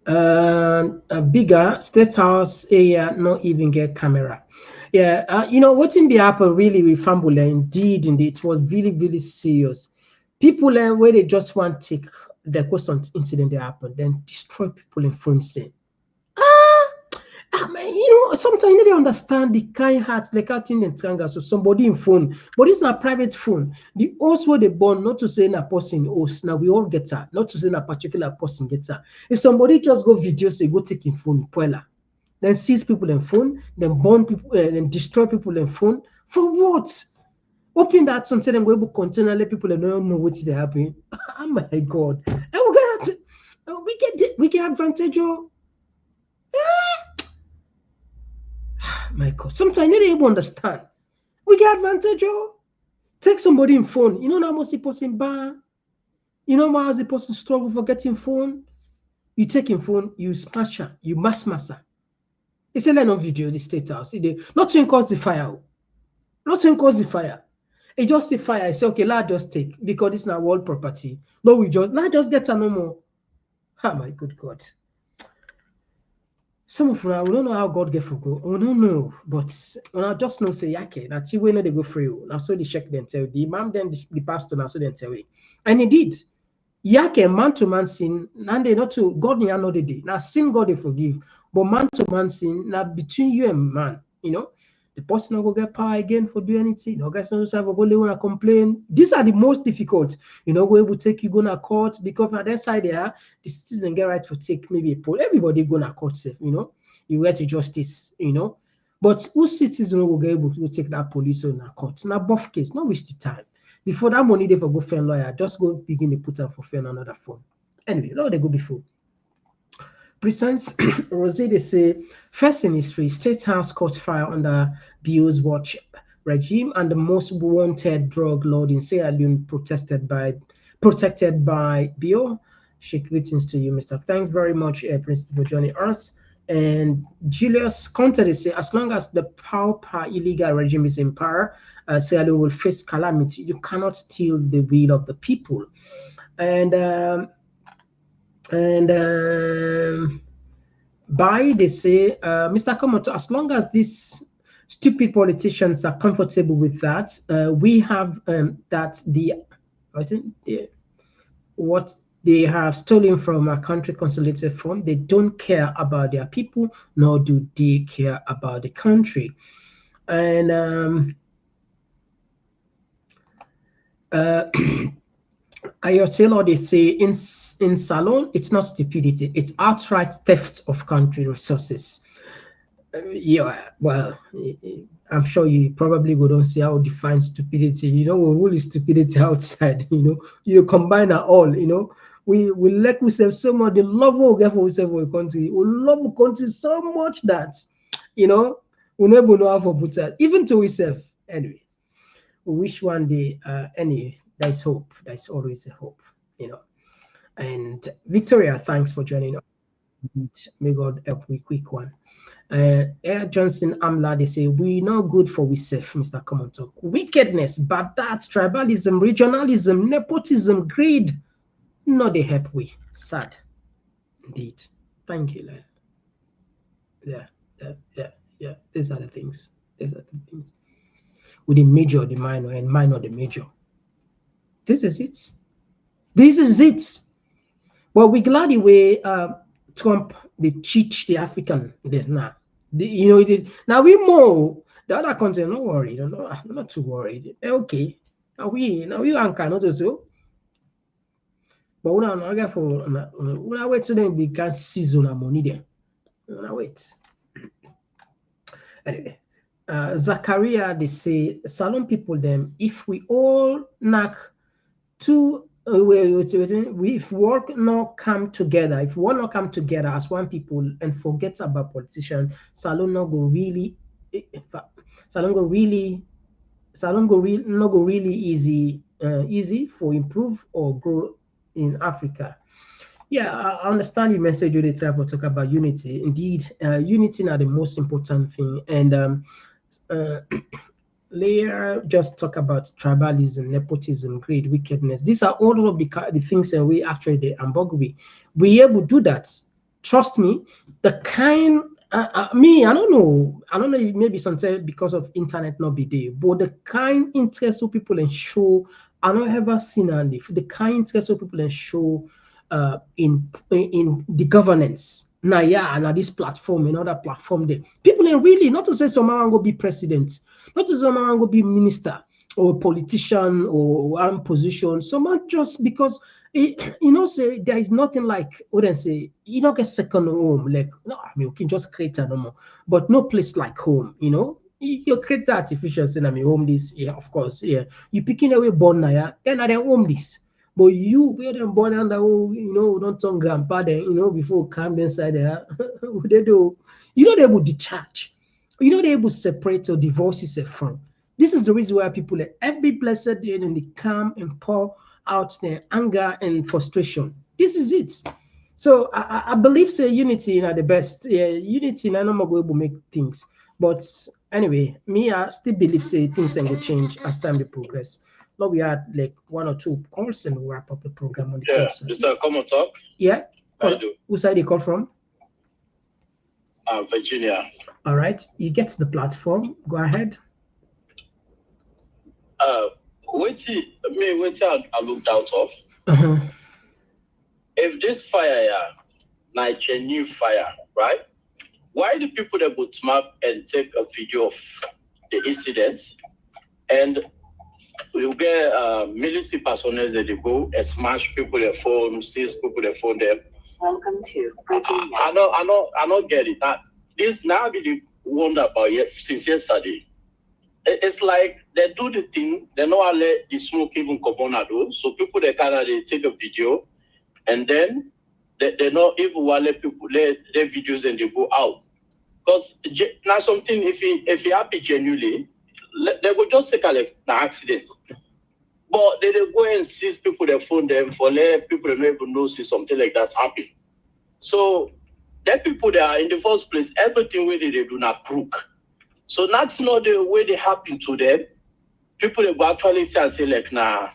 Speaker 3: A bigger State House area not even get camera. Yeah, you know what in the Apple really with Fambula, indeed it was really serious. People where they just want to take the question incident that happened, then destroy people in phone state. You know, sometimes you don't understand the kind heart like out in the triangle. So somebody in phone, but it's not a private phone. The host where they born, not to say a person host. Now we all get that, not to say a particular person gets that. If somebody just go videos, they go take in phone, poela, then seize people in phone, then burn people, then destroy people in phone. For what? Open that something and we able container let people don't know what's happening. Oh my God! And we get advantage of. My God, sometimes you don't even understand. We get advantage, oh. Take somebody in phone. You know how much the person buy? You know how much the person struggle for getting phone? You take in phone, you smash her, you mass her. It's a line of video, the state house. Nothing cause the fire. Nothing cause the fire. It just the fire. I say, okay, let's just take because it's not world property. No, let's just get a no more. Oh my good God. Some of us, we don't know how God get for go. We don't know, but when I just know say yake that you know they go free. Now so they check them tell the imam then the pastor now so they tell you. And indeed, yake man to man sin, and they not to God ni know the day. Now sin God they forgive, but man to man sin now between you and man, you know. The person will get power again for doing anything. The guys don't have a go want to complain. These are the most difficult. You know, we will take you go to court because on that side there, the citizen get right to take maybe a poll. Everybody go to court safe, you know. You get to justice, you know. But whose citizen will be able to take that police on a court? Now, both case, not waste the time. Before that money they for go find lawyer, just go begin to put them for find another phone. Anyway, now they go before. Presents Rose, they say, first in history, State House caught fire under Bio's watch regime, and the most wanted drug lord in Sierra Leone protected by Bio. Greetings to you, Mr. Thanks very much, Prince, for joining us. And Julius Konteh, they say, as long as the pauper illegal regime is in power, Sierra Leone will face calamity. You cannot steal the will of the people. And by they say, Mr. Komon-Tok, as long as these stupid politicians are comfortable with that, we have that what they have stolen from our country consolidated fund. They don't care about their people, nor do they care about the country. And Taylor, they say in Salon, it's not stupidity, it's outright theft of country resources. Yeah, well, I'm sure you probably don't see how to define stupidity. You know, we rule stupidity outside. You know, you combine it all. You know, we like ourselves so much. The love we get for ourselves for a country. We love the country so much that, you know, we never know how to put that even to ourselves. Anyway, we wish one day. Anyway, there's hope. There's always a hope. You know. And Victoria, thanks for joining us. May God help we quick one. Air Johnson Amla, they say, we not good for we safe, Mr. Komon-Tok. Wickedness, bad that, tribalism, regionalism, nepotism, greed. No, they help we. Sad. Indeed. Thank you, Lord. Yeah. These are the things. With the major, the minor, and minor, the major. This is it. Well, we're glad the way Trump they teach the African this now. You know, it is now we more the other country. Don't worry, not too worried. Okay, now we cannot so. But we don't get for we wait till then become season and money there. We wait. Anyway, Zachariah, they say Salon people them if we all knock two. If work not come together, if we want not come together as one people and forget about politicians, Salon not go really easy for improve or grow in Africa. Yeah, I understand your message you did for talk about unity. Indeed, unity are the most important thing. And Leah just talk about tribalism, nepotism, greed, wickedness. These are all of the things that we actually the ambog we able to do that. Trust me, the kind me, I don't know, maybe sometimes because of internet not be there, but the kind interest of people and show I don't ever seen the kind interest of people and show in the governance. Now this platform, another platform there. People ain't really not to say someone go be president, not to say someone go be minister or politician or one position. Someone just because say there is nothing like what I say, you don't get second home. Like no, I mean you can just create a normal, but no place like home, you know. You create the artificial saying I mean home this, yeah, of course, yeah. You picking away born now, and I home this. But you where them born under don't turn grandpa then, before come inside there. They do they would detach. You know, they're able to separate or divorce yourself from. This is the reason why people every blessed day and they come and pour out their anger and frustration. This is it. So I believe say unity are the best. Yeah, unity and I'm not going to make things. But anyway, me I still believe say things can go change as time they progress. Now we had like 1 or 2 calls and we'll wrap up the program on the
Speaker 7: Yeah,
Speaker 3: phone.
Speaker 7: Mr. Komon-Tok.
Speaker 3: Yeah.
Speaker 7: I do.
Speaker 3: Whose side you call from?
Speaker 7: Virginia.
Speaker 3: All right, you get to the platform. Go ahead.
Speaker 7: What I looked out of. If this fire, like a new fire, right? Why do people that would map and take a video of the incidents, and you get military personnel that they go and smash people their phone, seize people their phone them. Welcome to Virginia. I don't get it. This now really wonder about it since yesterday. It's like they do the thing, they don't let the smoke even come on though. So people they they take a video and then they not even want let people let their videos and they go out. Because now something if you happy genuinely, they will just take an accident. But they go and seize people their phone them for let people they don't even know see something like that happen. So that people that are in the first place, everything where they do not crook. So that's not the way they happen to them. People they go actually say and say like nah.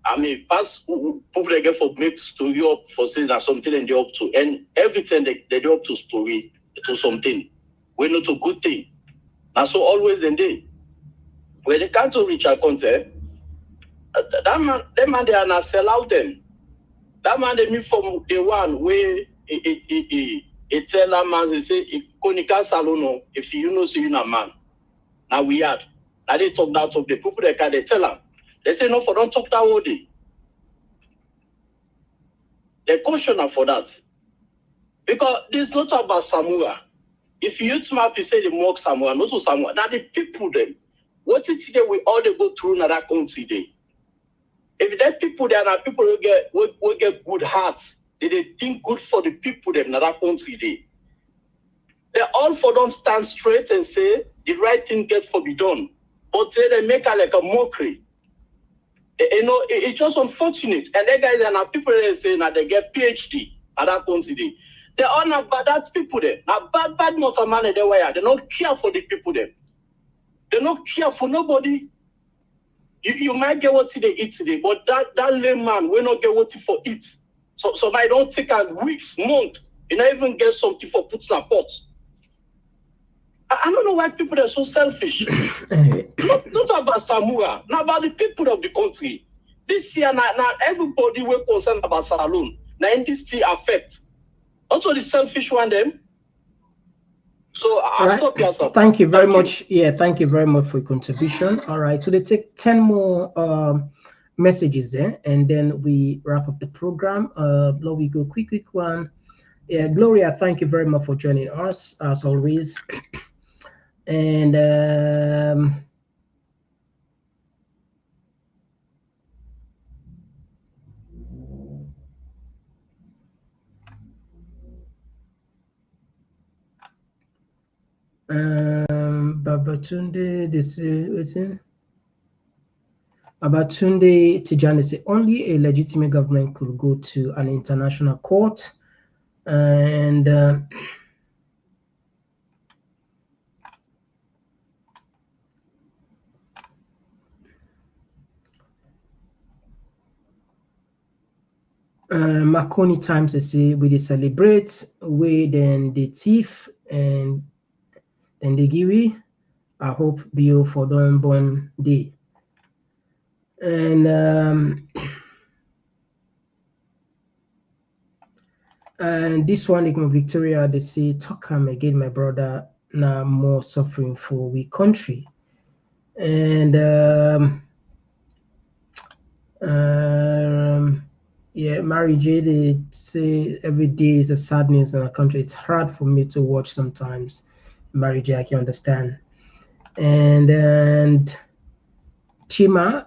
Speaker 7: I mean, pass people they get for make story up for saying that something and they up to, and everything they do up to story to something. We not a good thing. And so always then they when they can't reach a Konteh, that man they are not sell out them. That man they meet from the one where it tell that man they say Konika Salono if you know so you not man. Now we had. Now they talk that of the people that can they tell them. They say no for don't talk that all day. They caution her for that. Because this not about Samura. If you map you say they mock Samura, not to Samura. Now the people them, what it today we all they go through in that country day. If that people there are people who get good hearts, they think good for the people them in that country day. They all for don't stand straight and say the right thing get for be done. But say they make her like a mockery. You know, it's just unfortunate. And that guys are people that say that they get PhD at that country. They all not bad that's people there. Now bad not a man they wire. They don't care for the people there. They don't care for nobody. You might get what they eat today, but that lame man will not get what he for eat. So I don't take a weeks, month, you not even get something for putting a pot. I don't know why people are so selfish. not about Samura, not about the people of the country. This year, now everybody will concerned about Salon. Now industry affect. Also the selfish one them. So I'll stop here, sir.
Speaker 3: Thank you very much. Yeah, thank you very much for your contribution. All right, so they take 10 more messages there, and then we wrap up the program. We go quick one. Yeah, Gloria, thank you very much for joining us as always. And Babatunde, this is Babatunde Tijani say only a legitimate government could go to an international court, and Marconi Times they say we dey celebrate, we then the thief and then the giwi. I hope Bio for don born day. And this one like Victoria they say talk am again my brother now more suffering for we country. And yeah, Mary J they say every day is a sadness in our country. It's hard for me to watch sometimes. Mary J, I can understand. And Chima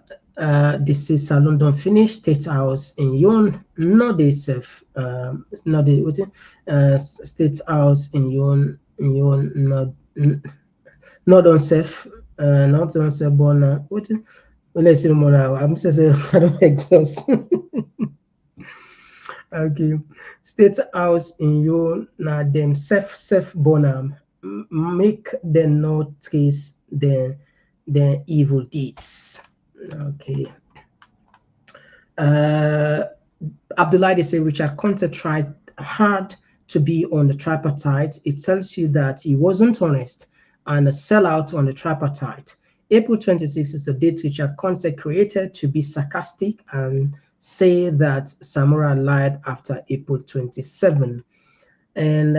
Speaker 3: they say salon don't finish, State House in Yon, not they safe, not the State House in Yon Not on self, not on self born. What? Let's see more now. I'm just saying, I don't exhaust. Okay, state house in you now them self born make them not trace their evil deeds. Okay. Abdullah, they say Richard Konteh tried hard to be on the tripartite. It tells you that he wasn't honest and a sellout on the tripartite. April 26 is a date Richard Konteh created to be sarcastic and say that Samura lied after April 27. And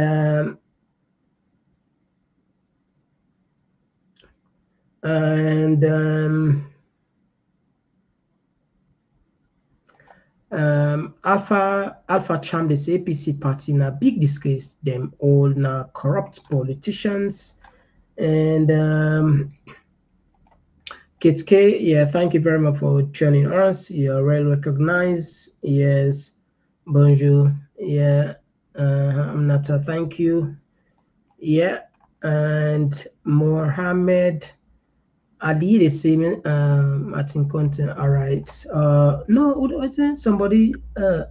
Speaker 3: Alpha Trump, this APC party now big disgrace, them all now corrupt politicians. And Kids K, yeah, thank you very much for joining us. You're well recognized. Yes, bonjour. Yeah, Amnata, thank you. Yeah, and Mohammed Ali, the same. Martin Content. All right. No, I think somebody.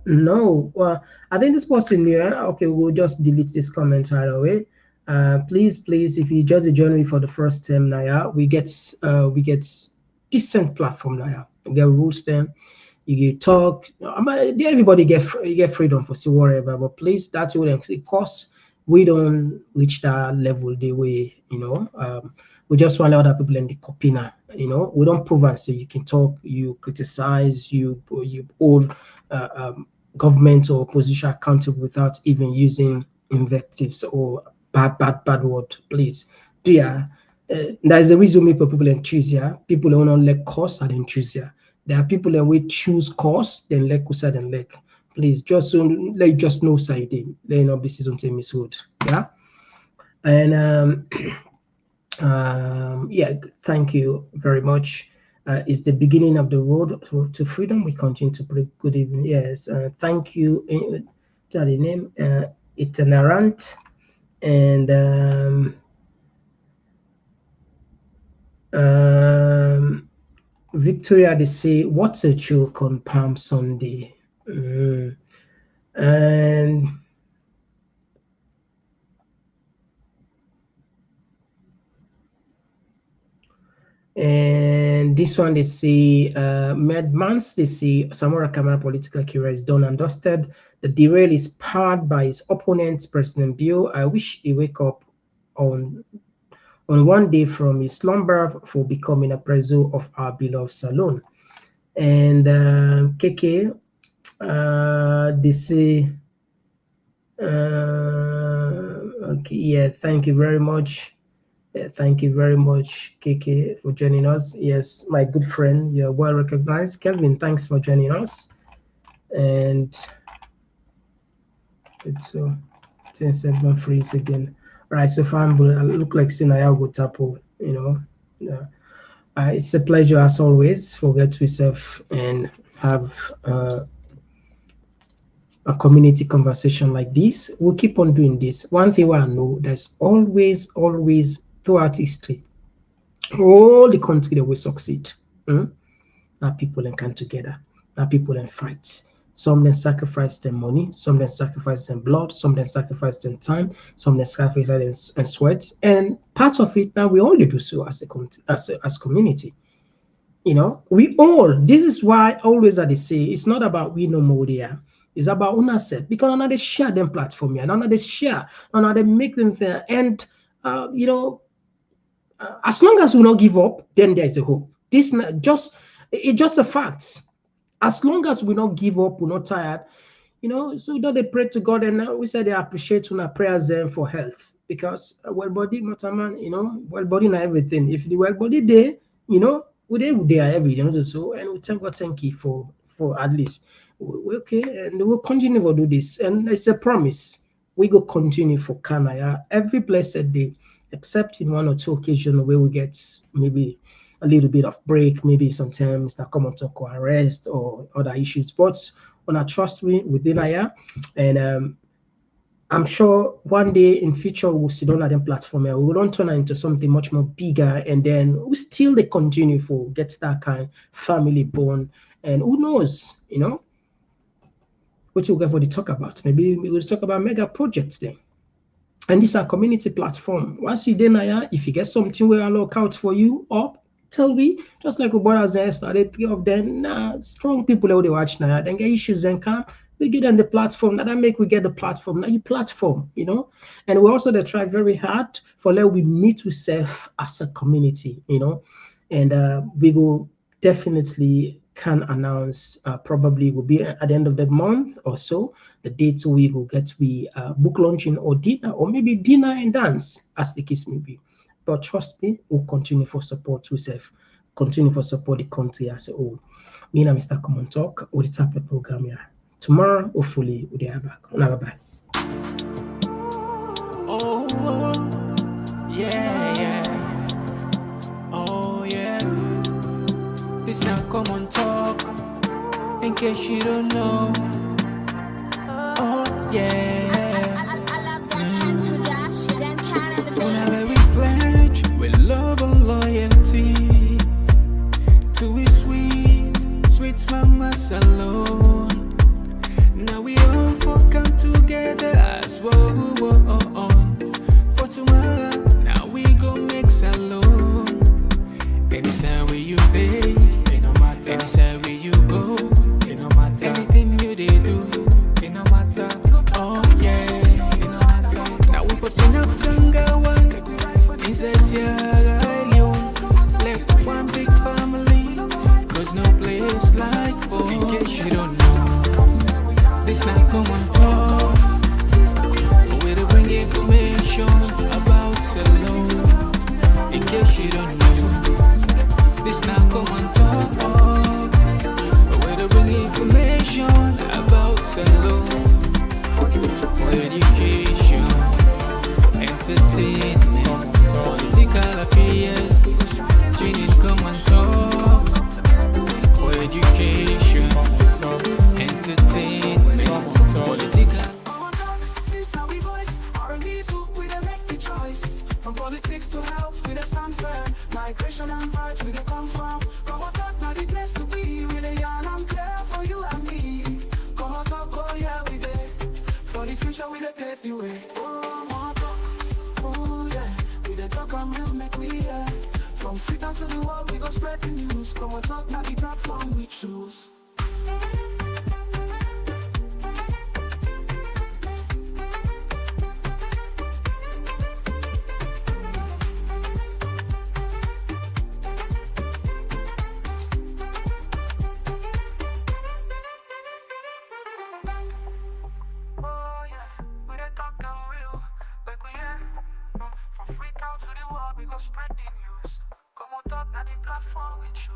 Speaker 3: No. Well, I think this person here. Okay, we'll just delete this comment right away. Please, if you just join me for the first time now, yeah, we get decent platform now. Yeah. We get rules then. You get talk. Everybody get freedom for see whatever. But please, that's what I'm saying. Cause we don't reach that level the way, we just want other people in the copy now, we don't prove and say you can talk, you criticize, you hold government or opposition accountable without even using invectives or bad word. Please, there's a reason why people enthusiast. People who don't like cause are enthusiast. There are people that will choose cause, then like kusa, then like. Please, just know side, they not be season to miswood. Yeah. And yeah, thank you very much. It's the beginning of the road to freedom. We continue to pray. Good evening. Yes, thank you. Tell the name, itinerant, and Victoria. They say, "What's a joke on Palm Sunday?" And this one they say, Medmans, they say Samura Kamara political career is done and dusted. The derail is powered by his opponent, President Bill. I wish he wake up on one day from his slumber for becoming a preso of our beloved salon. And KK, they say, okay, yeah, thank you very much. Thank you very much, KK, for joining us. Yes, my good friend, you're well recognized. Kelvin, thanks for joining us. And it's 10 seconds freeze again. All right, so far, I look like Sinaya go tapo, it's a pleasure as always. Forget yourself and have a community conversation like this. We'll keep on doing this. One thing I know, there's always throughout history, all the country that will succeed. Now people then come together. Now people then fight. Some then sacrifice their money, some then sacrifice their blood, some then sacrifice their time, some then sacrifice and sweat. And part of it now we only do so as a community. We all. This is why always they say it's not about we no more there. It's about ownership, because now they share them platform here. Now they share, now they make them fair. And as long as we not give up, then there is a hope. It's just a fact. As long as we not give up, we're not tired, so they pray to God, and now we say they appreciate our prayers for health, because well body matter, man, well body and everything. If the well body there, we are everything, so, and we thank God, thank you for at least okay, and we'll continue to do this, and it's a promise. We go continue for Kanaya every blessed day, except in one or two occasions where we get maybe a little bit of break, maybe sometimes Mr. Komon-Tok or arrest or other issues. But when I trust me within Aya, and I'm sure one day in future we'll sit on that platform and we will turn it into something much more bigger, and then we still they continue for get that kind family bond, and who knows, what we'll get for the talk about. Maybe we will talk about mega projects then. And this is a community platform. Once you then, if you get something where I look out for you up, tell me, just like brothers there started, 3 of them, strong people out there watch now, then get issues and come, we get on the platform. Now that make we get the platform. Now you platform, And we also they try very hard for let we meet with self as a community, And we will definitely can announce probably will be at the end of the month or so the dates we will get book launching or dinner, or maybe dinner and dance, as the case may be. But trust me, we'll continue for support yourself, continue for support the country as a whole. Me and Mr. Komon-Tok with the type of program here. Tomorrow, hopefully, we'll be back. Bye-bye.
Speaker 1: Oh, yeah. Oh, yeah. This now Komon-Tok, in case you don't know. Oh, yeah. Whenever we pledge with love and loyalty to his sweet mamas alone. Now we all come together as one. For tomorrow, now we go make salon. Anytime where you day, anytime where you go, anything you they do, it no matter. Oh yeah, now we putting up Tanga one. It's a like one big family, cause no place like home. In case you don't know, this not Komon-Tok. We're to bring information about salon. In case you don't know, this not Komon-Tok. We're to bring information about salon. For education, entertainment, political affairs. Tune in Komon-Tok. For education, entertainment, political.
Speaker 8: This now we voice R&B soup with a make the choice. From politics to health, with a stand firm. Migration and vibes, we can come from. Komon-Tok, now the place to be. With a yarn and clear for you and me. Komon-Tok, oh yeah, we there. For the future, we the pave the way. Komon-Tok, oh yeah. We the talk and real make we hear. From Freetown to the world, we go spread the news. Komon-Tok, now the platform we choose. Spread the news. Komon-Tok, now the platform we choose.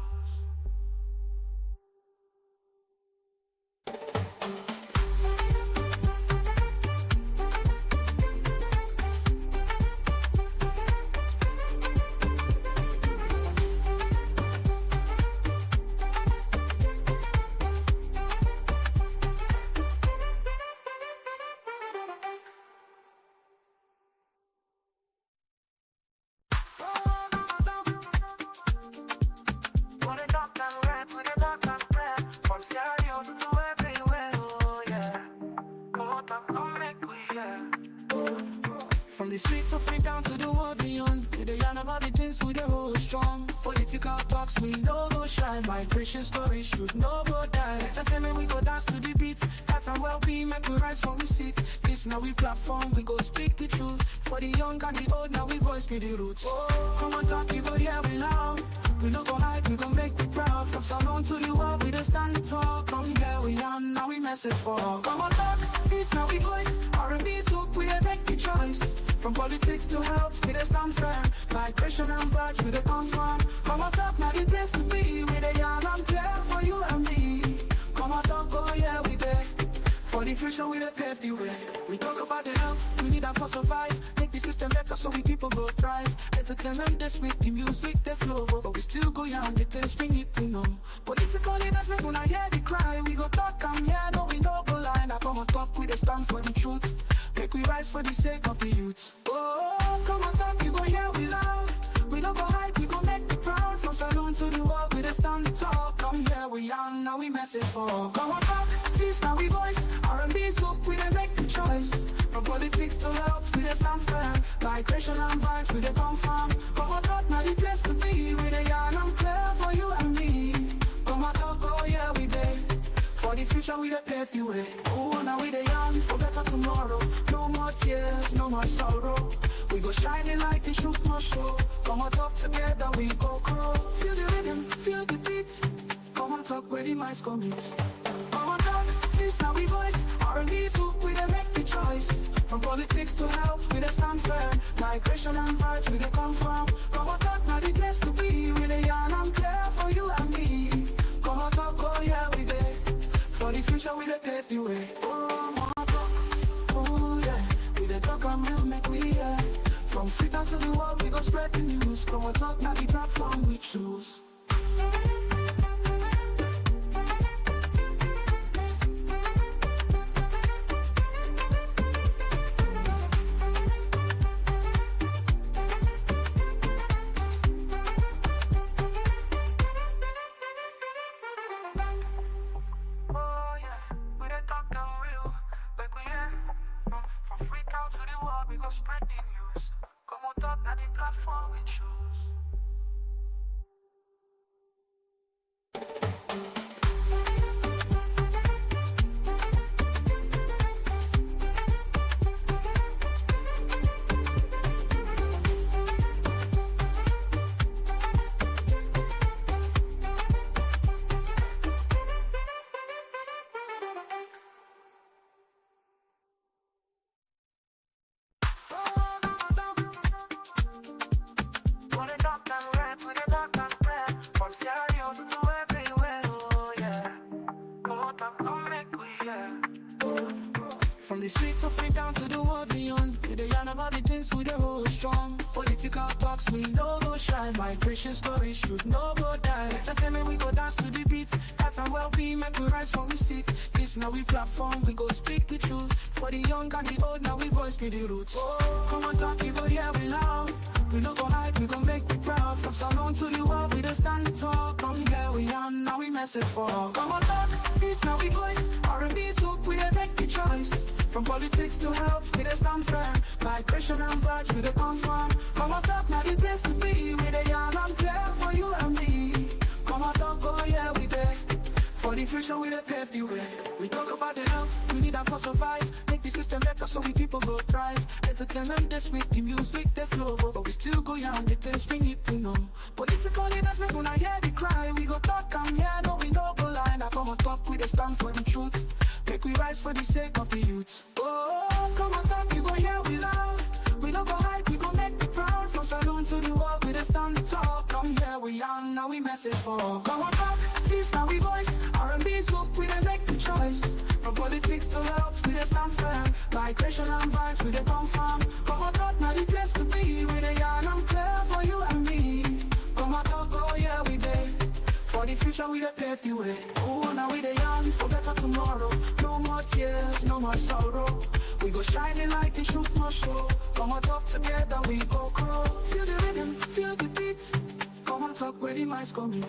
Speaker 8: From the streets of Freetown to the world beyond, we dey yarn about the things we dey hold strong. Political talks we no go shine, migration stories should no go die. Entertainment we go dance to the beat, health and well-being make we rise from we seat. This now we platform, we go speak the truth. For the young and the old, now we voice be the roots. Komon-Tok, you go hear we loud. We no go hide, we go make we proud. From salon to the world, we dey stand tall. Come here we yarn, now we message for Komon-Tok, this now we voice. R&B soup, we dey make the choice. From politics to health, we dey stand firm. Migration and vibes, we dey come from. Komon-Tok, now the place to be. We dey yarn and clear for you and me. Komon-Tok, oh yeah, we dey. For the future, we don't pave the way. We talk about the health, we need that for survive. Make the system better so we people go thrive. Entertainment this week, the music, the flow. But we still go young, the things we need to know. Political investment, when I hear the cry, we go talk, come here, no, we no go lie. Now come on talk, we dey stand for the truth. Make we rise for the sake of the youth. Oh, come on talk, you go hear we loud. We don't go hide, we go make the proud. From saloon to the world, we dey stand tall. Come here, we young, now we message for. Come on talk, this now we voice. R&B soup, we dey make the choice. From politics to health, we dey stand firm. Migration and vibes, we dey come from. Come on talk, now the place to be. We dey young and clear for you and me. Come on talk, oh yeah, we dey. For the future, we dey pave the way. Oh, now we dey young for better tomorrow. No more tears, no more sorrow. We go shining like the truth must show. Come on talk together, we go grow. Feel the rhythm, feel the beat. Come on talk where the minds commit. Come on talk, this now we voice. R&B soup, we dey make the choice. From politics to health, we dey stand firm. Migration and vibes, we dey come from. Come on talk, now the place to be. We dey young and clear for you and me. Come on talk, oh yeah, we dey. For the future, we dey pave the way. Oh, more talk, oh yeah. We dey talk and we'll make we yeah. From Freetown to the world, we go spread the news. Come on talk, now the platform we choose. From the streets of Freetown to the world beyond, we dey yarn about the things we dey hold strong. Political talks, we no go shy. Migration stories should no go die. Entertainment, we go dance to the beat. Health and well-being, make we rise from we seat. This now we platform, we go speak the truth. For the young and the old, now we voice be the roots. Oh, come on talk, you go hear we loud. We no go hide, we go make we proud. From Salon to the world, we dey stand tall. Come here, we young, now we message for. Come on talk, this now we voice. R&B soup, we dey make the choice. From politics to health, we dey stand firm. Migration and vibes, we dey come from. Come on talk, now the place to be. We dey young and clear for you and me. Come on talk, oh yeah, we dey. For the future, we dey pave the way. We talk about the health, we need that for survive. Make the system better so we people go thrive. Entertainment this week, the music, the flow. But we still go young, the things we need to know. Political investment, when I hear the cry, we go talk and yeah, no, we no go lie. Now come on talk, we dey stand for the truth. Make we rise for the sake of the youth. Oh, come on talk, you go hear we loud. We no go hide, we go make the proud. From saloon to the world, we dey stand tall. Come here, we young, now we message for. Come on talk, this now we voice. R&B soup, we dey make the choice. From politics to health, we dey stand firm. Migration and vibes, we dey come from. Come on talk, now the place to be. We dey young and clear for you and me. Come on talk, oh yeah, we dey. For the future, we dey pave the way. Oh, now we dey young for better tomorrow. No more tears, no more sorrow. We go shining like the truth must show. Come on talk together, we go grow. Feel the rhythm, feel the beat. Come on talk where the minds commit.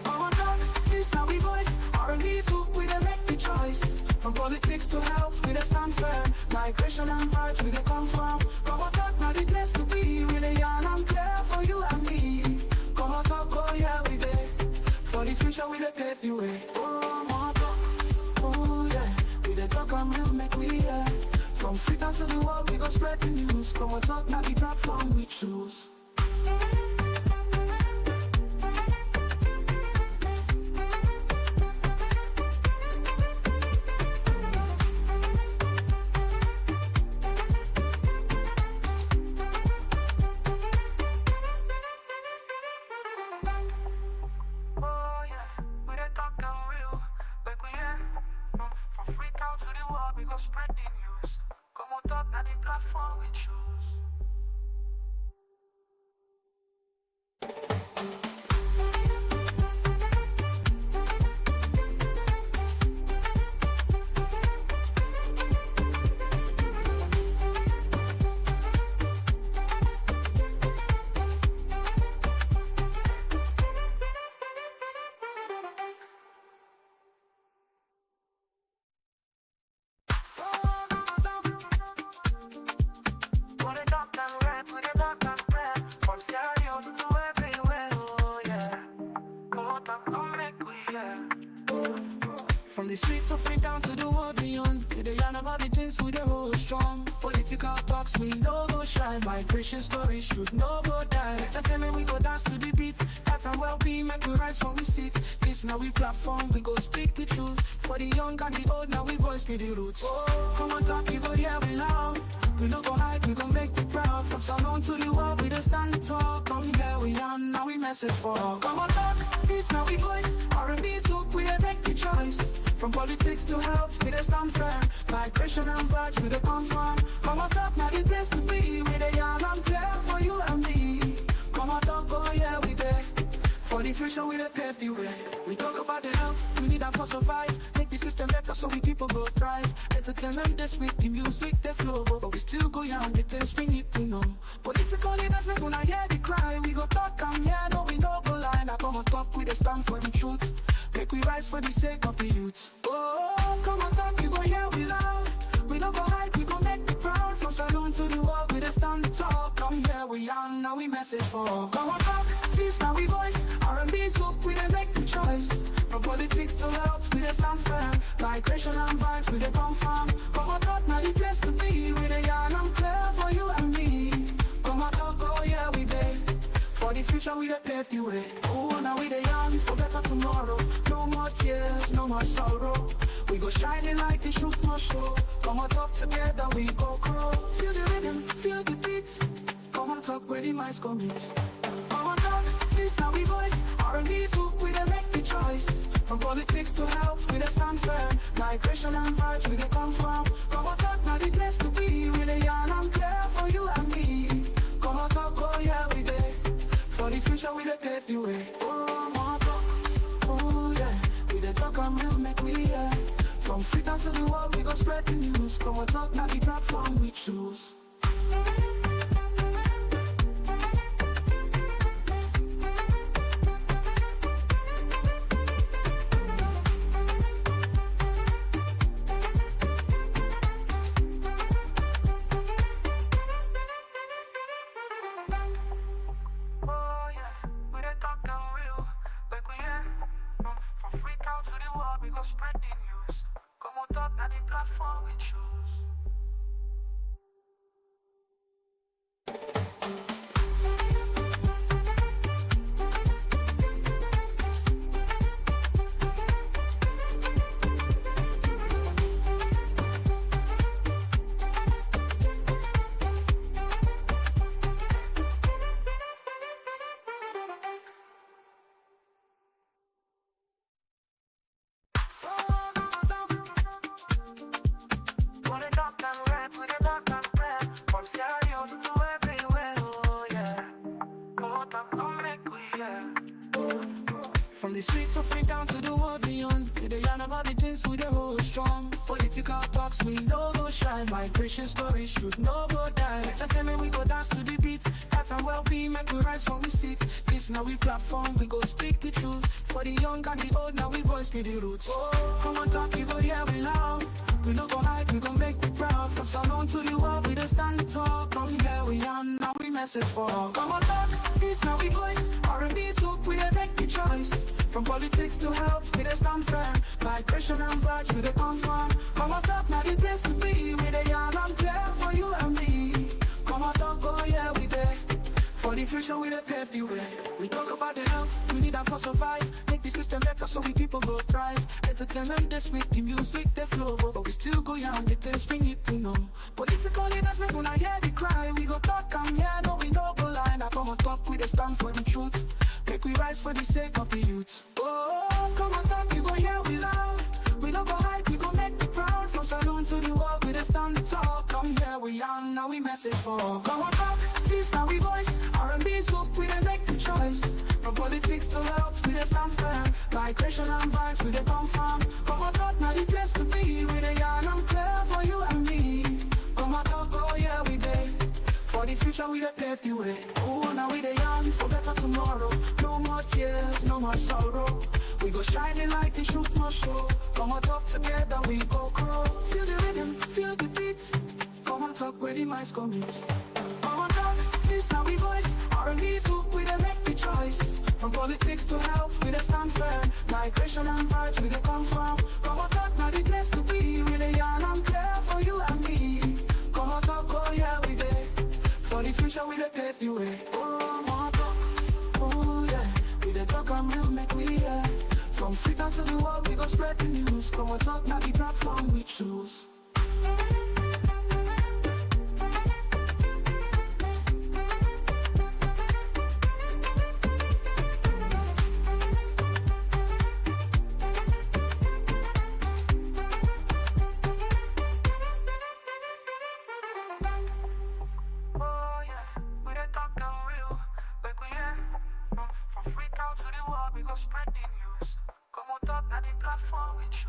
Speaker 8: Come on talk, this now we voice. R&B soup, we dey make the choice. From politics to health, we dey stand firm. Migration and vibes, we dey come from. Come on talk, now the place to be. We dey young and clear for you and me. Come on talk, oh yeah, we dey. For the future, we dey pave the way. Oh, more talk, oh yeah. We dey talk and we'll make we yeah. From Freetown to the world, we go spread the news. Come on talk, now the platform we choose. From Freetown to the world. the streets of it down to the world beyond. We dey yarn about the things we dey hold strong. Political talks we no go shy. Migration stories should no go die. Entertainment we go dance to the beat. Health and well-being make we rise from we sit. This now we platform, we go speak the truth. For the young and the old, now we voice be the roots. Oh, come on talk, you go hear we loud. We no go hide, we go make you proud. From Salon to the world, we just stand tall. Come here we are, now we message for all. Come on talk, this now we voice. R&B soup, we make the choice. From politics to health, we just stand firm. Migration and vibes, we dey confirm. Come on talk, now the place to be. We dey yarn and clear for you and me. Come on talk, go yeah we there. For the future, we dey pave the way. We talk about the health, we need that for survive. Make the system better so we people go thrive. Entertainment this week, the music, the flow. But we still go young, the things we need to know. Political leaders make una hear the cry. We go talk and yeah, no we no go lie. Now come on talk, we dey stand for the truth. Make we rise for the sake of the youth. Oh, come on talk, you go hear we loud. We don't go hide, we go make you proud. From Salon to the world, we just stand tall. Come here, we young, now we message for all. Come on talk, this now we voice. R&B soup, we dey make the choice. From politics to health, we just stand firm. Migration and vibes, we dey confirm. Come on talk, now the place to be. We dey young and clear for you and me. Come on talk, oh yeah, we dey. For the future, we dey pave the way. Oh, now we dey young for better tomorrow. No more tears, no more sorrow. We go shining like the truth must show. Come on talk together, we go grow. Feel the rhythm, feel the beat. Come on talk where the minds commit. Come on talk, this now we voice. R&B soup, we dey make the choice. From politics to health, we dey stand firm. Migration and vibes, we dey confirm. Come on talk, now the place to be. We dey yarn and clear for you and me. Come on talk, oh yeah, we dey. For the future, we dey pave the way. Oh, come on talk, oh yeah. We dey talk and move, make we yeah. From Freetown to the world, we go spread the news. Come on talk, now the platform we choose. Spread the news. Come on, talk, now the platform we choose. From the streets of it down to the world beyond. We dey yarn about the things we dey hold strong. Political talks we no go shy. Migration stories should no go die. Entertainment we go dance to the beat. Health and well-being make we rise from we sit. This now we platform, we go speak the truth. For the young and the old, now we voice be the roots. Oh, come on talk, you go hear we loud. We no go hide, we go make you proud. From Salon to the world, we just stand tall. Come here we are, now we message for all. Come on talk, this now we voice. R&B soup, we dey make the choice. From politics to health, we dey stand firm. Migration and vibes, we dey confirm. Come on talk, now the place to be. We dey yarn and clear for you and me. Come on talk, oh yeah, we dey. For the future, we dey pave the way. We talk about the health, we need that for survive. Make the system better so we people go thrive. Entertainment this week, the music, the flow. But we still go young, the things we need to know. Political leaders make una hear the cry. We go talk and yeah, no we no go lie. Now come on talk, we dey stand for the truth. Make we rise for the sake of the youth. Oh, come on talk, you go hear we loud. We don't go hide, we go make you proud. From Salon to the world, we just stand tall. Come here, we young, now we message for all. Come on talk, this now we voice. R&B soup, we dey make the choice. From politics to health, we dey stand firm. Migration and vibes, we dey confirm. Come on talk, now the place to be. We dey young and clear for you and me. Come on talk, oh yeah, we dey. For the future, we dey pave the way. Oh, now we dey young for better tomorrow. No more tears, no more sorrow. We go shining like the truth must show. Come on talk together, we go grow. Feel the rhythm, feel the beat. Come on talk where the minds commit. Come on talk, this now we voice. R&B soup, we dey make the choice. From politics to health, we dey stand firm. Migration and vibes, we dey confirm. Come on talk, paved the way. Oh, more talk. Oh, yeah. We the talk and we'll make we hear. From Freetown to the world, we go spread the news. Komon-Tok, now the platform we choose. From Freetown to the world, we go spread the news. Komon-Tok, now the platform we choose.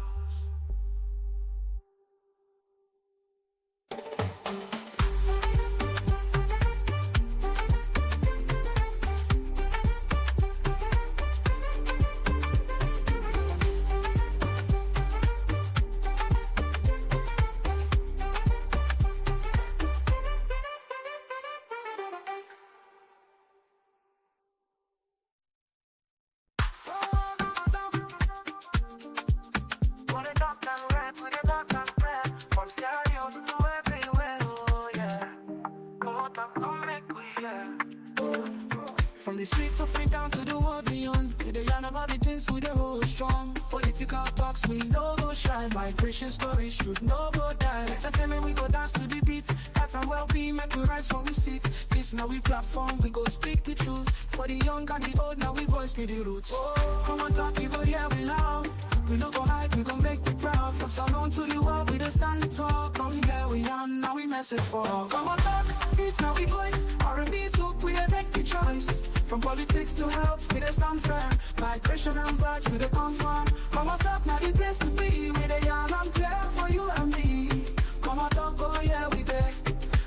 Speaker 8: From the streets of Freetown to the world beyond, we dey yarn about the things we dey hold strong. Political talks we no go shy, migration stories should no go die. Entertainment we go dance to the beat, health and well-being make we rise from we seat. This now we platform, we go speak the truth. For the young and the old, now we voice be the roots. Oh, Komon-Tok, you go hear we loud. We no go hide, we go make we proud. From Salon to the world, we dey stand the talk. Come here we yarn, now we message for Komon-Tok, this now we voice. R&B soak, we dey make the choice. From politics to health, we dey stand firm. Migration and vibes, we dey confirm. Komon-Tok, now the place to be. We dey yarn and clear for you and me. Komon-Tok, oh yeah, we dey.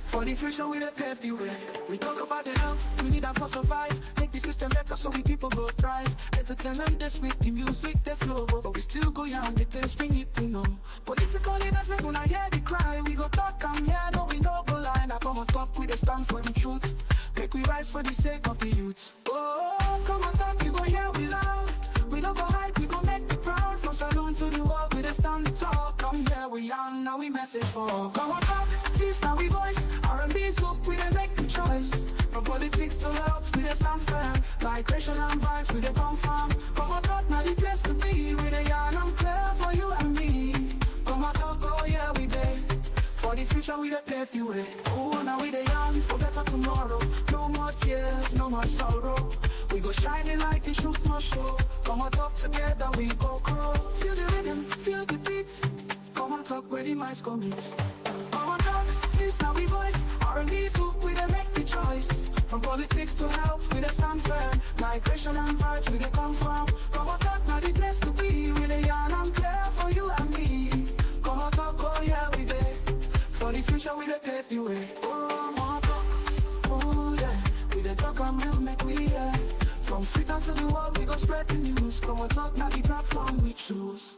Speaker 8: For the future, we dey pave the way. We talk about the health, we need that for survive. Make the system better so we people go thrive. Entertainment this week, the music they flow. But we still go yarn the things we need to know. Political leaders make una hear the cry. We go talk and yeah, no we no go lie. Now Komon-Tok, we dey stand for the truth. Make we rise for the sake of the youth. Oh, Komon-Tok, you go hear we loud. We don't go hide, we go make me proud. From Salon to the world, we dey stand the talk. Come here, we yarn, now we message for Komon-Tok, this now we voice. R&B soak, we dey make the choice. From politics to health, we dey stand firm. Migration and vibes, we dey confirm. Komon-Tok, now the place to be. We dey yarn and clear for you and me. Komon-Tok, oh yeah, we dey. For the future, we dey pave the way. Oh, now we dey yarn for better tomorrow. No more tears, no more sorrow. We go shining like the truth must show. Komon-Tok together, we go grow. Feel the rhythm, feel the beat. Komon-Tok, where the minds commit. Komon-Tok, this now we voice. R&B soak, we dey make the choice. From politics to health, we dey stand firm. Migration and vibes, we dey confirm. Komon-Tok, now the place to be. We dey yarn and clear for you and me. Komon-Tok, oh yeah, we dey. For the future, we dey pave the way. Oh, more talk, oh yeah. We dey talk and we'll make we hear. From Freetown to the world, we go spread the news. Komon-Tok, now the platform we choose.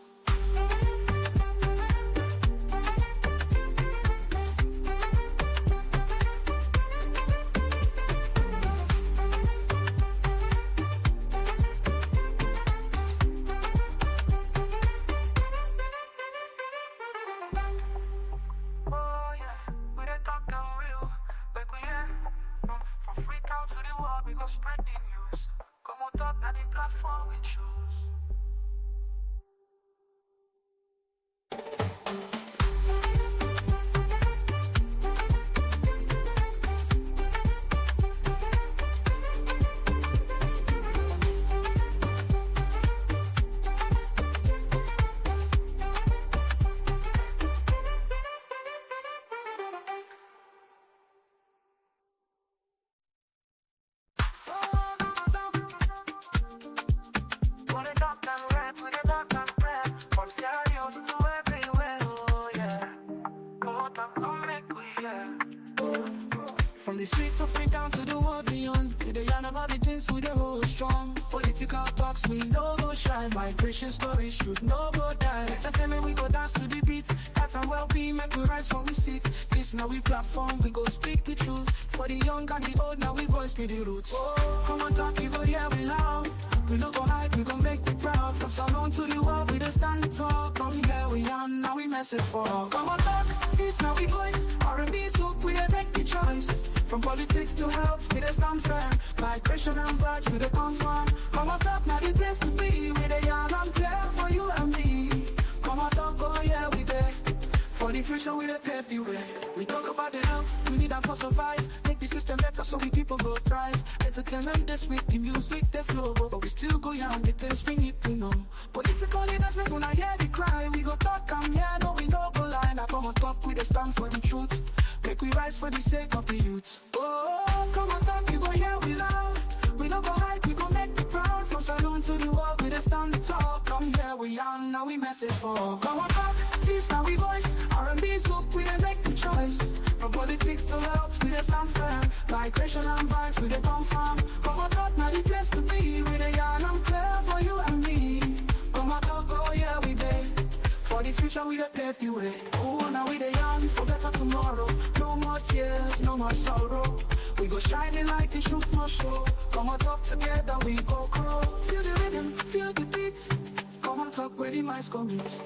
Speaker 8: To the world, we go spread the news. Komon-Tok, now the platform we choose. From the streets of Freetown to the world beyond, we dey yarn about the things we dey hold strong. Political talks we no go shy, migration stories should no go die. Entertainment we go dance to the beat, health and well-being make we rise from we seat. This now we platform, we go speak the truth. For the young and the old, now we voice be the roots. Oh, Komon-Tok, you go hear we loud. We no go hide, we go make we proud. From Salon to the world, we dey stand the talk. Come here we yarn, now we message for Komon-Tok, this now we voice. R&B soak, we dey make the choice. From politics to health, we dey stand firm. Migration and virtue, they confirm. Komon-Tok, now the place to be. We dey young and clear for you and me. Komon-Tok, oh yeah, we dey. For the future, we dey pave the way. We talk about the health, we need that for survive. Make the system better so we people go thrive. Entertainment this week, the music they flow, but we still go young, the things we need to know. Political leaders, we gonna hear the cry. We go talk and yeah, no, we no go lie. Now Komon-Tok, we dey stand for the truth. Make we rise for the sake of the youth. Oh, Komon-Tok, you go hear we loud. We no go hide, we go make the proud. From saloon to the world, we dey stand tall. Come here, we young, now we message for Komon-Tok, this now we voice. R&B soup, we dey make the choice. From politics to health, we dey stand firm. Migration and vibes, we dey confirm. Komon-Tok, now the place to be. We dey young and clear for you and me. Komon-Tok, oh yeah, we dey. For the future, we dey pave the way. Oh, now we dey young for better tomorrow. No more tears, no more sorrow. We go shining like the truth must show. Komon-Tok together, we go grow. Feel the rhythm, feel the beat. Komon-Tok where the minds commit.